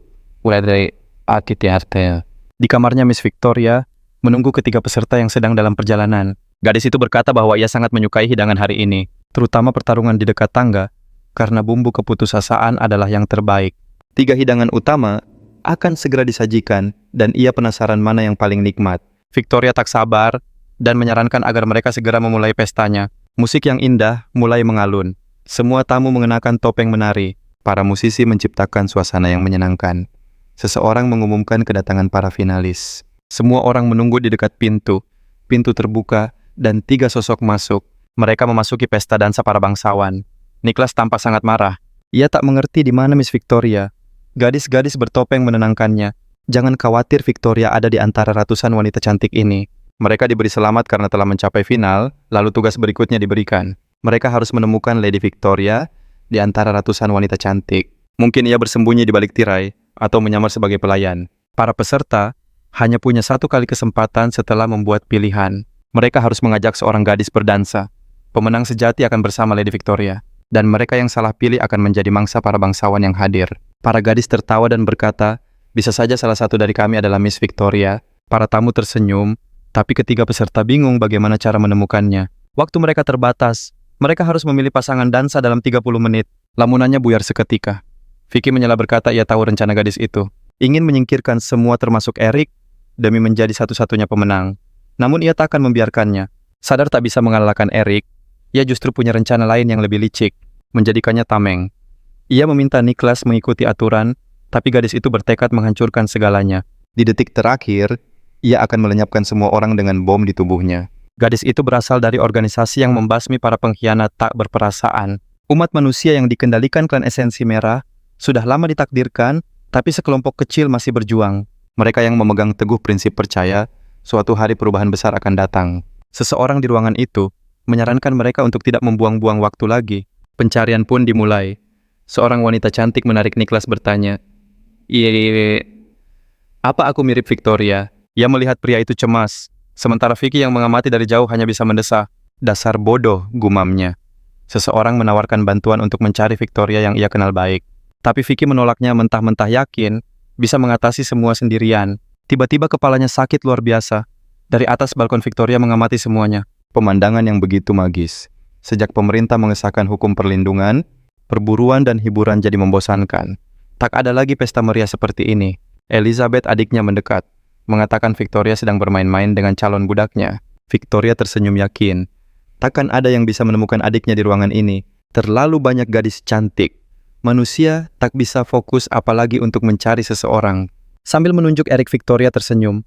Di kamarnya, Miss Victoria menunggu ketiga peserta yang sedang dalam perjalanan. Gadis itu berkata bahwa ia sangat menyukai hidangan hari ini, terutama pertarungan di dekat tangga, karena bumbu keputusasaan adalah yang terbaik. 3 hidangan utama akan segera disajikan, dan ia penasaran mana yang paling nikmat. Victoria tak sabar dan menyarankan agar mereka segera memulai pestanya. Musik yang indah mulai mengalun. Semua tamu mengenakan topeng menari. Para musisi menciptakan suasana yang menyenangkan. Seseorang mengumumkan kedatangan para finalis. Semua orang menunggu di dekat pintu. Pintu terbuka dan 3 sosok masuk. Mereka memasuki pesta dansa para bangsawan. Niklas tampak sangat marah. Ia tak mengerti di mana Miss Victoria. Gadis-gadis bertopeng menenangkannya. Jangan khawatir, Victoria ada di antara ratusan wanita cantik ini. Mereka diberi selamat karena telah mencapai final, lalu tugas berikutnya diberikan. Mereka harus menemukan Lady Victoria di antara ratusan wanita cantik. Mungkin ia bersembunyi di balik tirai atau menyamar sebagai pelayan. Para peserta hanya punya satu kali kesempatan setelah membuat pilihan. Mereka harus mengajak seorang gadis berdansa. Pemenang sejati akan bersama Lady Victoria, dan mereka yang salah pilih akan menjadi mangsa para bangsawan yang hadir. Para gadis tertawa dan berkata, "Bisa saja salah satu dari kami adalah Miss Victoria." Para tamu tersenyum, tapi ketiga peserta bingung bagaimana cara menemukannya. Waktu mereka terbatas, mereka harus memilih pasangan dansa dalam 30 menit. Lamunannya buyar seketika. Vicky menyela berkata ia tahu rencana gadis itu. Ingin menyingkirkan semua termasuk Eric demi menjadi satu-satunya pemenang. Namun ia tak akan membiarkannya. Sadar tak bisa mengalahkan Eric, ia justru punya rencana lain yang lebih licik, menjadikannya tameng. Ia meminta Nicholas mengikuti aturan, tapi gadis itu bertekad menghancurkan segalanya. Di detik terakhir, ia akan melenyapkan semua orang dengan bom di tubuhnya. Gadis itu berasal dari organisasi yang membasmi para pengkhianat tak berperasaan. Umat manusia yang dikendalikan klan esensi merah sudah lama ditakdirkan, tapi sekelompok kecil masih berjuang. Mereka yang memegang teguh prinsip percaya, suatu hari perubahan besar akan datang. Seseorang di ruangan itu menyarankan mereka untuk tidak membuang-buang waktu lagi. Pencarian pun dimulai. Seorang wanita cantik menarik Nicholas bertanya, "Iya, apa aku mirip Victoria?" Ia melihat pria itu cemas. Sementara Vicky yang mengamati dari jauh hanya bisa mendesah. "Dasar bodoh," gumamnya. Seseorang menawarkan bantuan untuk mencari Victoria yang ia kenal baik. Tapi Vicky menolaknya mentah-mentah yakin bisa mengatasi semua sendirian. Tiba-tiba kepalanya sakit luar biasa. Dari atas balkon Victoria mengamati semuanya. Pemandangan yang begitu magis. Sejak pemerintah mengesahkan hukum perlindungan, perburuan dan hiburan jadi membosankan. Tak ada lagi pesta meriah seperti ini. Elizabeth, adiknya, mendekat, mengatakan Victoria sedang bermain-main dengan calon budaknya. Victoria tersenyum yakin. Takkan ada yang bisa menemukan adiknya di ruangan ini. Terlalu banyak gadis cantik. Manusia tak bisa fokus apalagi untuk mencari seseorang. Sambil menunjuk Eric, Victoria tersenyum.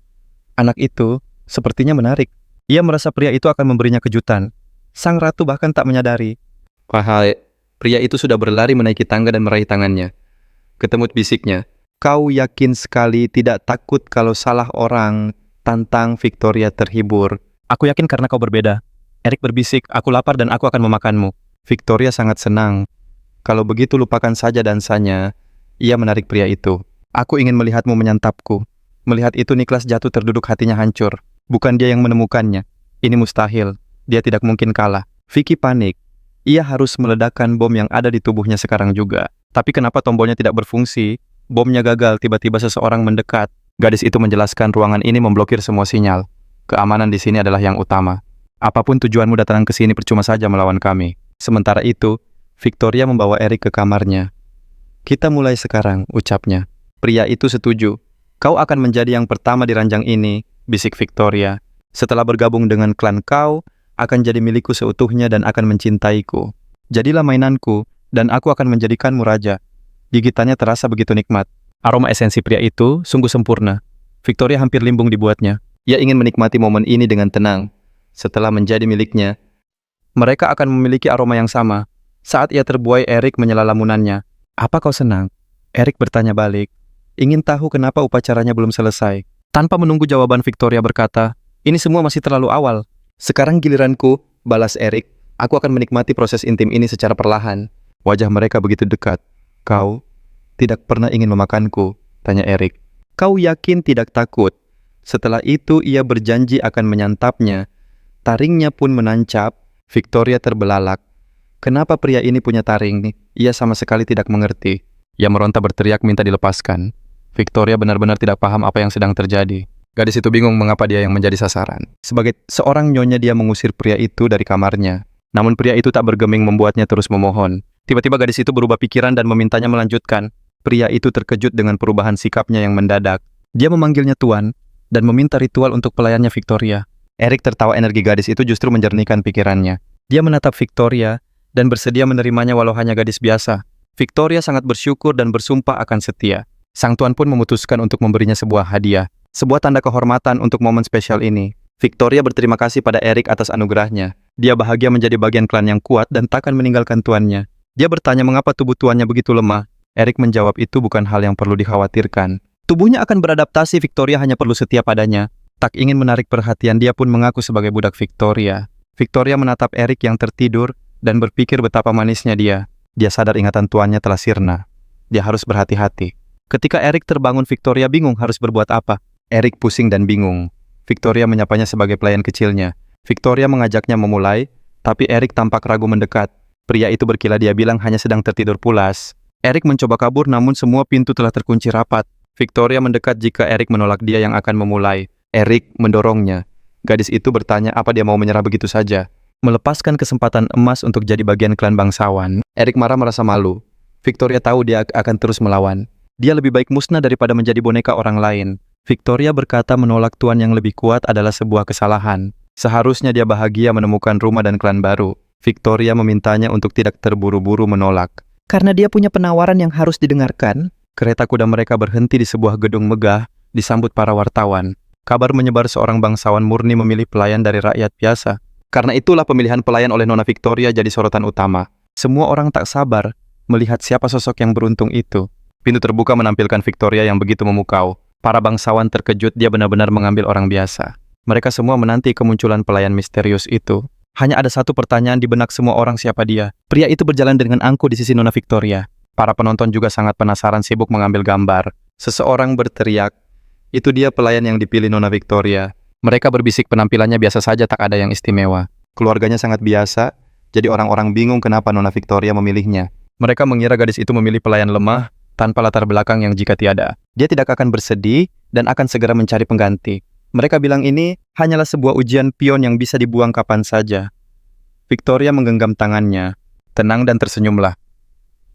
Anak itu sepertinya menarik. Ia merasa pria itu akan memberinya kejutan. Sang ratu bahkan tak menyadari. Wahai, pria itu sudah berlari menaiki tangga dan meraih tangannya. Ketemut bisiknya. "Kau yakin sekali tidak takut kalau salah orang?" Tantang Victoria terhibur. "Aku yakin karena kau berbeda." Eric berbisik, "Aku lapar dan aku akan memakanmu." Victoria sangat senang. "Kalau begitu lupakan saja dansanya." Ia menarik pria itu. "Aku ingin melihatmu menyantapku." Melihat itu Nicholas jatuh terduduk, hatinya hancur. Bukan dia yang menemukannya. Ini mustahil. Dia tidak mungkin kalah. Vicky panik. Ia harus meledakkan bom yang ada di tubuhnya sekarang juga. Tapi kenapa tombolnya tidak berfungsi? Bomnya gagal, tiba-tiba seseorang mendekat. Gadis itu menjelaskan ruangan ini memblokir semua sinyal. Keamanan di sini adalah yang utama. Apapun tujuanmu datang ke sini percuma saja melawan kami. Sementara itu, Victoria membawa Eric ke kamarnya. "Kita mulai sekarang," ucapnya. Pria itu setuju. "Kau akan menjadi yang pertama di ranjang ini," bisik Victoria. "Setelah bergabung dengan klan kau, akan jadi milikku seutuhnya dan akan mencintaiku. Jadilah mainanku, dan aku akan menjadikanmu raja." Gigitannya terasa begitu nikmat. Aroma esensi pria itu sungguh sempurna. Victoria hampir limbung dibuatnya. Ia ingin menikmati momen ini dengan tenang. Setelah menjadi miliknya, mereka akan memiliki aroma yang sama. Saat ia terbuai, Eric menyela lamunannya. "Apa kau senang?" Eric bertanya balik. Ingin tahu kenapa upacaranya belum selesai. Tanpa menunggu jawaban, Victoria berkata, "Ini semua masih terlalu awal." "Sekarang giliranku," balas Eric. "Aku akan menikmati proses intim ini secara perlahan." Wajah mereka begitu dekat. "Kau tidak pernah ingin memakanku?" tanya Eric. "Kau yakin tidak takut?" Setelah itu ia berjanji akan menyantapnya. Taringnya pun menancap. Victoria terbelalak. Kenapa pria ini punya taring? Ia sama sekali tidak mengerti. Ia meronta berteriak minta dilepaskan. Victoria benar-benar tidak paham apa yang sedang terjadi. Gadis itu bingung mengapa dia yang menjadi sasaran. Sebagai seorang nyonya, dia mengusir pria itu dari kamarnya. Namun pria itu tak bergeming membuatnya terus memohon. Tiba-tiba gadis itu berubah pikiran dan memintanya melanjutkan. Pria itu terkejut dengan perubahan sikapnya yang mendadak. Dia memanggilnya tuan dan meminta ritual untuk pelayannya Victoria. Eric tertawa, energi gadis itu justru menjernihkan pikirannya. Dia menatap Victoria dan bersedia menerimanya walau hanya gadis biasa. Victoria sangat bersyukur dan bersumpah akan setia. Sang tuan pun memutuskan untuk memberinya sebuah hadiah. Sebuah tanda kehormatan untuk momen spesial ini. Victoria berterima kasih pada Eric atas anugerahnya. Dia bahagia menjadi bagian klan yang kuat dan takkan meninggalkan tuannya. Dia bertanya mengapa tubuh tuannya begitu lemah. Eric menjawab itu bukan hal yang perlu dikhawatirkan. Tubuhnya akan beradaptasi, Victoria hanya perlu setia padanya. Tak ingin menarik perhatian, dia pun mengaku sebagai budak Victoria. Victoria menatap Eric yang tertidur dan berpikir betapa manisnya dia. Dia sadar ingatan tuannya telah sirna. Dia harus berhati-hati. Ketika Eric terbangun, Victoria bingung harus berbuat apa. Eric pusing dan bingung. Victoria menyapanya sebagai pelayan kecilnya. Victoria mengajaknya memulai, tapi Eric tampak ragu mendekat. Pria itu berkilah, dia bilang hanya sedang tertidur pulas. Eric mencoba kabur, namun semua pintu telah terkunci rapat. Victoria mendekat jika Eric menolak, dia yang akan memulai. Eric mendorongnya. Gadis itu bertanya apa dia mau menyerah begitu saja. Melepaskan kesempatan emas untuk jadi bagian klan bangsawan. Eric marah, merasa malu. Victoria tahu dia akan terus melawan. Dia lebih baik musnah daripada menjadi boneka orang lain. Victoria berkata menolak tuan yang lebih kuat adalah sebuah kesalahan. Seharusnya dia bahagia menemukan rumah dan klan baru. Victoria memintanya untuk tidak terburu-buru menolak. Karena dia punya penawaran yang harus didengarkan. Kereta kuda mereka berhenti di sebuah gedung megah, disambut para wartawan. Kabar menyebar seorang bangsawan murni memilih pelayan dari rakyat biasa. Karena itulah pemilihan pelayan oleh Nona Victoria jadi sorotan utama. Semua orang tak sabar melihat siapa sosok yang beruntung itu. Pintu terbuka menampilkan Victoria yang begitu memukau. Para bangsawan terkejut, dia benar-benar mengambil orang biasa. Mereka semua menanti kemunculan pelayan misterius itu. Hanya ada satu pertanyaan di benak semua orang, siapa dia? Pria itu berjalan dengan angkuh di sisi Nona Victoria. Para penonton juga sangat penasaran, sibuk mengambil gambar. Seseorang berteriak, "Itu dia pelayan yang dipilih Nona Victoria." Mereka berbisik penampilannya biasa saja, tak ada yang istimewa. Keluarganya sangat biasa, jadi orang-orang bingung kenapa Nona Victoria memilihnya. Mereka mengira gadis itu memilih pelayan lemah, tanpa latar belakang yang jika tiada. Dia tidak akan bersedih, dan akan segera mencari pengganti. Mereka bilang ini hanyalah sebuah ujian pion yang bisa dibuang kapan saja. Victoria menggenggam tangannya, tenang dan tersenyumlah.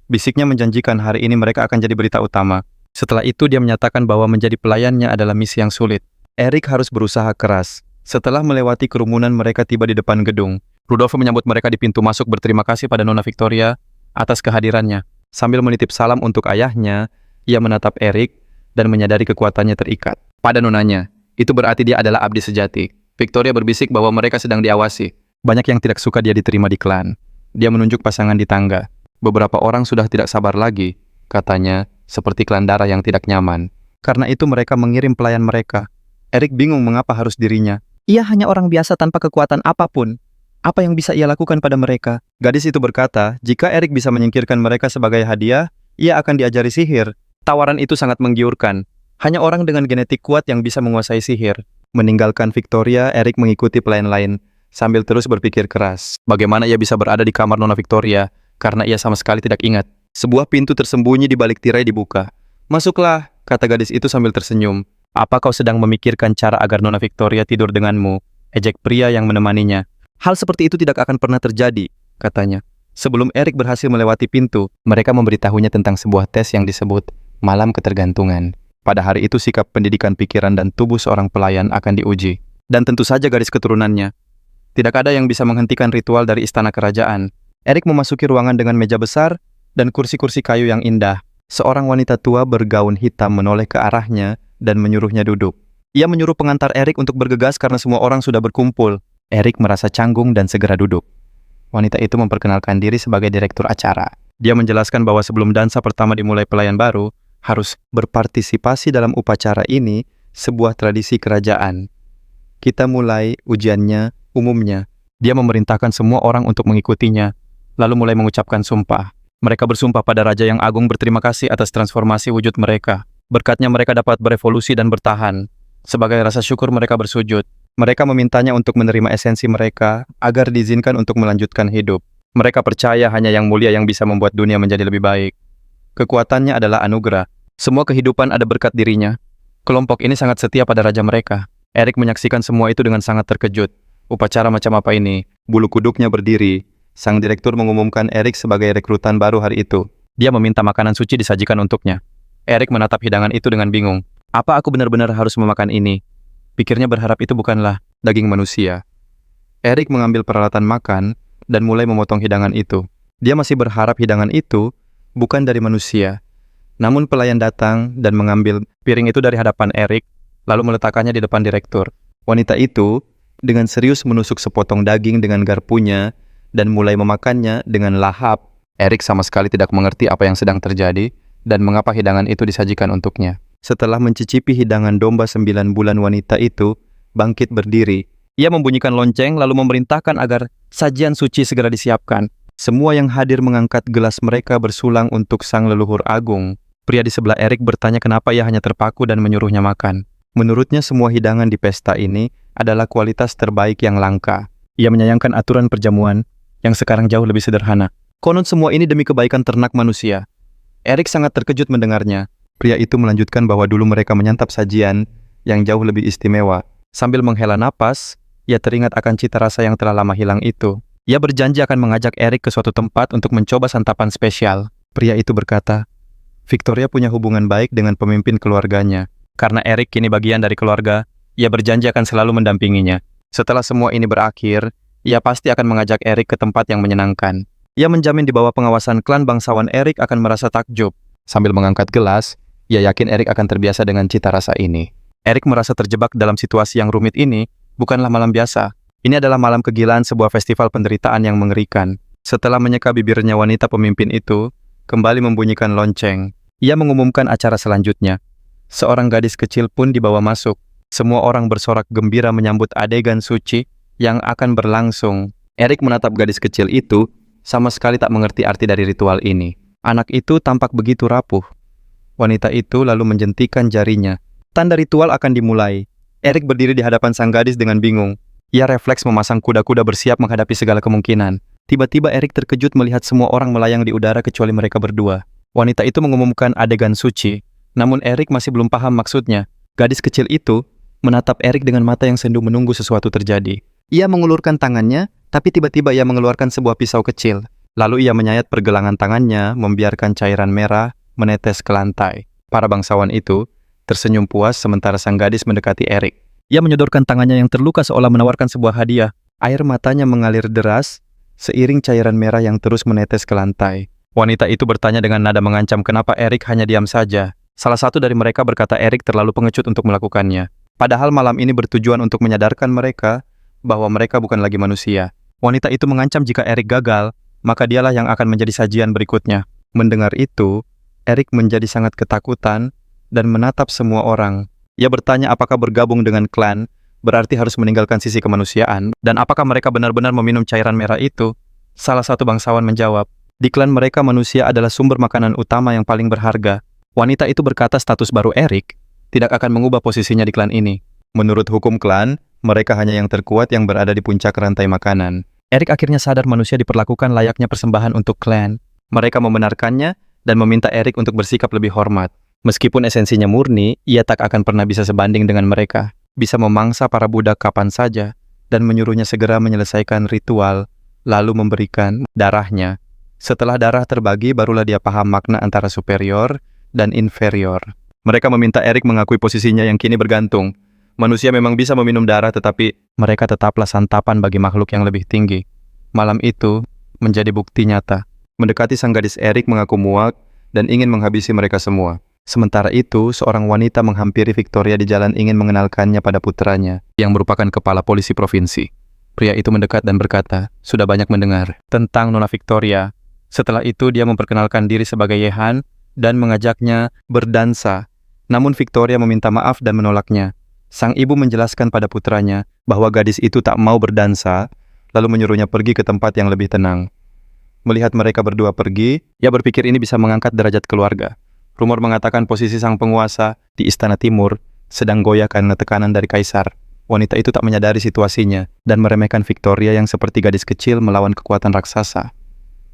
Bisiknya menjanjikan hari ini mereka akan jadi berita utama. Setelah itu dia menyatakan bahwa menjadi pelayannya adalah misi yang sulit. Eric harus berusaha keras. Setelah melewati kerumunan, mereka tiba di depan gedung. Rudolf menyambut mereka di pintu masuk, berterima kasih pada Nona Victoria atas kehadirannya. Sambil menitip salam untuk ayahnya, ia menatap Eric dan menyadari kekuatannya terikat. Pada nonanya, itu berarti dia adalah abdi sejati. Victoria berbisik bahwa mereka sedang diawasi. Banyak yang tidak suka dia diterima di klan. Dia menunjuk pasangan di tangga. Beberapa orang sudah tidak sabar lagi, katanya, seperti klan darah yang tidak nyaman. Karena itu mereka mengirim pelayan mereka. Eric bingung mengapa harus dirinya. Ia hanya orang biasa tanpa kekuatan apapun. Apa yang bisa ia lakukan pada mereka? Gadis itu berkata, jika Eric bisa menyingkirkan mereka sebagai hadiah, ia akan diajari sihir. Tawaran itu sangat menggiurkan. Hanya orang dengan genetik kuat yang bisa menguasai sihir. Meninggalkan Victoria, Eric mengikuti pelayan lain, sambil terus berpikir keras. Bagaimana ia bisa berada di kamar Nona Victoria? Karena ia sama sekali tidak ingat. Sebuah pintu tersembunyi di balik tirai dibuka. "Masuklah," kata gadis itu sambil tersenyum. "Apa kau sedang memikirkan cara agar Nona Victoria tidur denganmu?" ejek pria yang menemaninya. "Hal seperti itu tidak akan pernah terjadi," katanya. Sebelum Eric berhasil melewati pintu, mereka memberitahunya tentang sebuah tes yang disebut Malam Ketergantungan. Pada hari itu sikap, pendidikan pikiran, dan tubuh seorang pelayan akan diuji. Dan tentu saja garis keturunannya. Tidak ada yang bisa menghentikan ritual dari istana kerajaan. Eric memasuki ruangan dengan meja besar dan kursi-kursi kayu yang indah. Seorang wanita tua bergaun hitam menoleh ke arahnya dan menyuruhnya duduk. Ia menyuruh pengantar Eric untuk bergegas karena semua orang sudah berkumpul. Eric merasa canggung dan segera duduk. Wanita itu memperkenalkan diri sebagai direktur acara. Dia menjelaskan bahwa sebelum dansa pertama dimulai, pelayan baru harus berpartisipasi dalam upacara ini, sebuah tradisi kerajaan. Kita mulai ujiannya umumnya. Dia memerintahkan semua orang untuk mengikutinya, lalu mulai mengucapkan sumpah. Mereka bersumpah pada Raja yang Agung berterima kasih atas transformasi wujud mereka. Berkatnya mereka dapat berevolusi dan bertahan. Sebagai rasa syukur mereka bersujud. Mereka memintanya untuk menerima esensi mereka agar diizinkan untuk melanjutkan hidup. Mereka percaya hanya yang mulia yang bisa membuat dunia menjadi lebih baik. Kekuatannya adalah anugerah. Semua kehidupan ada berkat dirinya. Kelompok ini sangat setia pada raja mereka. Eric menyaksikan semua itu dengan sangat terkejut. Upacara macam apa ini? Bulu kuduknya berdiri. Sang direktur mengumumkan Eric sebagai rekrutan baru hari itu. Dia meminta makanan suci disajikan untuknya. Eric menatap hidangan itu dengan bingung. Apa aku benar-benar harus memakan ini? Pikirnya berharap itu bukanlah daging manusia. Eric mengambil peralatan makan dan mulai memotong hidangan itu. Dia masih berharap hidangan itu bukan dari manusia. Namun pelayan datang dan mengambil piring itu dari hadapan Eric, lalu meletakkannya di depan direktur. Wanita itu dengan serius menusuk sepotong daging dengan garpunya dan mulai memakannya dengan lahap. Eric sama sekali tidak mengerti apa yang sedang terjadi dan mengapa hidangan itu disajikan untuknya. Setelah mencicipi hidangan domba 9 bulan, wanita itu bangkit berdiri. Ia membunyikan lonceng lalu memerintahkan agar sajian suci segera disiapkan. Semua yang hadir mengangkat gelas mereka bersulang untuk sang leluhur agung. Pria di sebelah Erik bertanya kenapa ia hanya terpaku dan menyuruhnya makan. Menurutnya semua hidangan di pesta ini adalah kualitas terbaik yang langka. Ia menyayangkan aturan perjamuan yang sekarang jauh lebih sederhana. Konon semua ini demi kebaikan ternak manusia. Erik sangat terkejut mendengarnya. Pria itu melanjutkan bahwa dulu mereka menyantap sajian yang jauh lebih istimewa. Sambil menghela napas, ia teringat akan cita rasa yang telah lama hilang itu. Ia berjanji akan mengajak Erik ke suatu tempat untuk mencoba santapan spesial. Pria itu berkata, Victoria punya hubungan baik dengan pemimpin keluarganya. Karena Erik kini bagian dari keluarga, ia berjanji akan selalu mendampinginya. Setelah semua ini berakhir, ia pasti akan mengajak Erik ke tempat yang menyenangkan. Ia menjamin di bawah pengawasan klan bangsawan Erik akan merasa takjub. Sambil mengangkat gelas, ia yakin Erik akan terbiasa dengan cita rasa ini. Erik merasa terjebak dalam situasi yang rumit ini, bukanlah malam biasa. Ini adalah malam kegilaan sebuah festival penderitaan yang mengerikan. Setelah menyeka bibirnya, wanita pemimpin itu kembali membunyikan lonceng. Ia mengumumkan acara selanjutnya. Seorang gadis kecil pun dibawa masuk. Semua orang bersorak gembira menyambut adegan suci yang akan berlangsung. Erik menatap gadis kecil itu, sama sekali tak mengerti arti dari ritual ini. Anak itu tampak begitu rapuh. Wanita itu lalu menjentikan jarinya. Tanda ritual akan dimulai. Erik berdiri di hadapan sang gadis dengan bingung. Ia refleks memasang kuda-kuda bersiap menghadapi segala kemungkinan. Tiba-tiba Erik terkejut melihat semua orang melayang di udara kecuali mereka berdua. Wanita itu mengumumkan adegan suci. Namun Erik masih belum paham maksudnya. Gadis kecil itu menatap Erik dengan mata yang sendu menunggu sesuatu terjadi. Ia mengulurkan tangannya, tapi tiba-tiba ia mengeluarkan sebuah pisau kecil. Lalu ia menyayat pergelangan tangannya, membiarkan cairan merah menetes ke lantai. Para bangsawan itu tersenyum puas sementara sang gadis mendekati Erik. Ia menyodorkan tangannya yang terluka seolah menawarkan sebuah hadiah. Air matanya mengalir deras, seiring cairan merah yang terus menetes ke lantai. Wanita itu bertanya dengan nada mengancam kenapa Erik hanya diam saja. Salah satu dari mereka berkata Erik terlalu pengecut untuk melakukannya. Padahal malam ini bertujuan untuk menyadarkan mereka bahwa mereka bukan lagi manusia. Wanita itu mengancam jika Erik gagal, maka dialah yang akan menjadi sajian berikutnya. Mendengar itu, Erik menjadi sangat ketakutan dan menatap semua orang. Ia bertanya apakah bergabung dengan klan berarti harus meninggalkan sisi kemanusiaan, dan apakah mereka benar-benar meminum cairan merah itu. Salah satu bangsawan menjawab, di klan mereka manusia adalah sumber makanan utama yang paling berharga. Wanita itu berkata status baru Erik tidak akan mengubah posisinya di klan ini. Menurut hukum klan, mereka hanya yang terkuat yang berada di puncak rantai makanan. Erik akhirnya sadar manusia diperlakukan layaknya persembahan untuk klan. Mereka membenarkannya dan meminta Erik untuk bersikap lebih hormat. Meskipun esensinya murni, ia tak akan pernah bisa sebanding dengan mereka. Bisa memangsa para budak kapan saja dan menyuruhnya segera menyelesaikan ritual, lalu memberikan darahnya. Setelah darah terbagi, barulah dia paham makna antara superior dan inferior. Mereka meminta Erik mengakui posisinya yang kini bergantung. Manusia memang bisa meminum darah, tetapi mereka tetaplah santapan bagi makhluk yang lebih tinggi. Malam itu menjadi bukti nyata. Mendekati sang gadis, Erik mengaku muak dan ingin menghabisi mereka semua. Sementara itu, seorang wanita menghampiri Victoria di jalan ingin mengenalkannya pada putranya, yang merupakan kepala polisi provinsi. Pria itu mendekat dan berkata, sudah banyak mendengar tentang Nona Victoria. Setelah itu, dia memperkenalkan diri sebagai Yehan dan mengajaknya berdansa. Namun Victoria meminta maaf dan menolaknya. Sang ibu menjelaskan pada putranya bahwa gadis itu tak mau berdansa, lalu menyuruhnya pergi ke tempat yang lebih tenang. Melihat mereka berdua pergi, ia berpikir ini bisa mengangkat derajat keluarga. Rumor mengatakan posisi sang penguasa di Istana Timur sedang goyah karena tekanan dari kaisar. Wanita itu tak menyadari situasinya dan meremehkan Victoria yang seperti gadis kecil melawan kekuatan raksasa.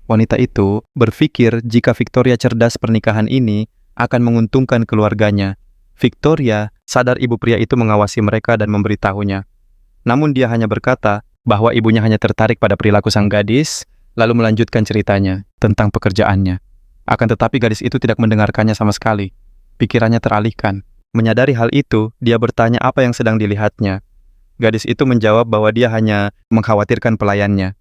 Wanita itu berpikir jika Victoria cerdas, pernikahan ini akan menguntungkan keluarganya. Victoria sadar ibu pria itu mengawasi mereka dan memberitahunya. Namun dia hanya berkata bahwa ibunya hanya tertarik pada perilaku sang gadis, lalu melanjutkan ceritanya tentang pekerjaannya. Akan tetapi gadis itu tidak mendengarkannya sama sekali. Pikirannya teralihkan. Menyadari hal itu, dia bertanya apa yang sedang dilihatnya. Gadis itu menjawab bahwa dia hanya mengkhawatirkan pelayannya.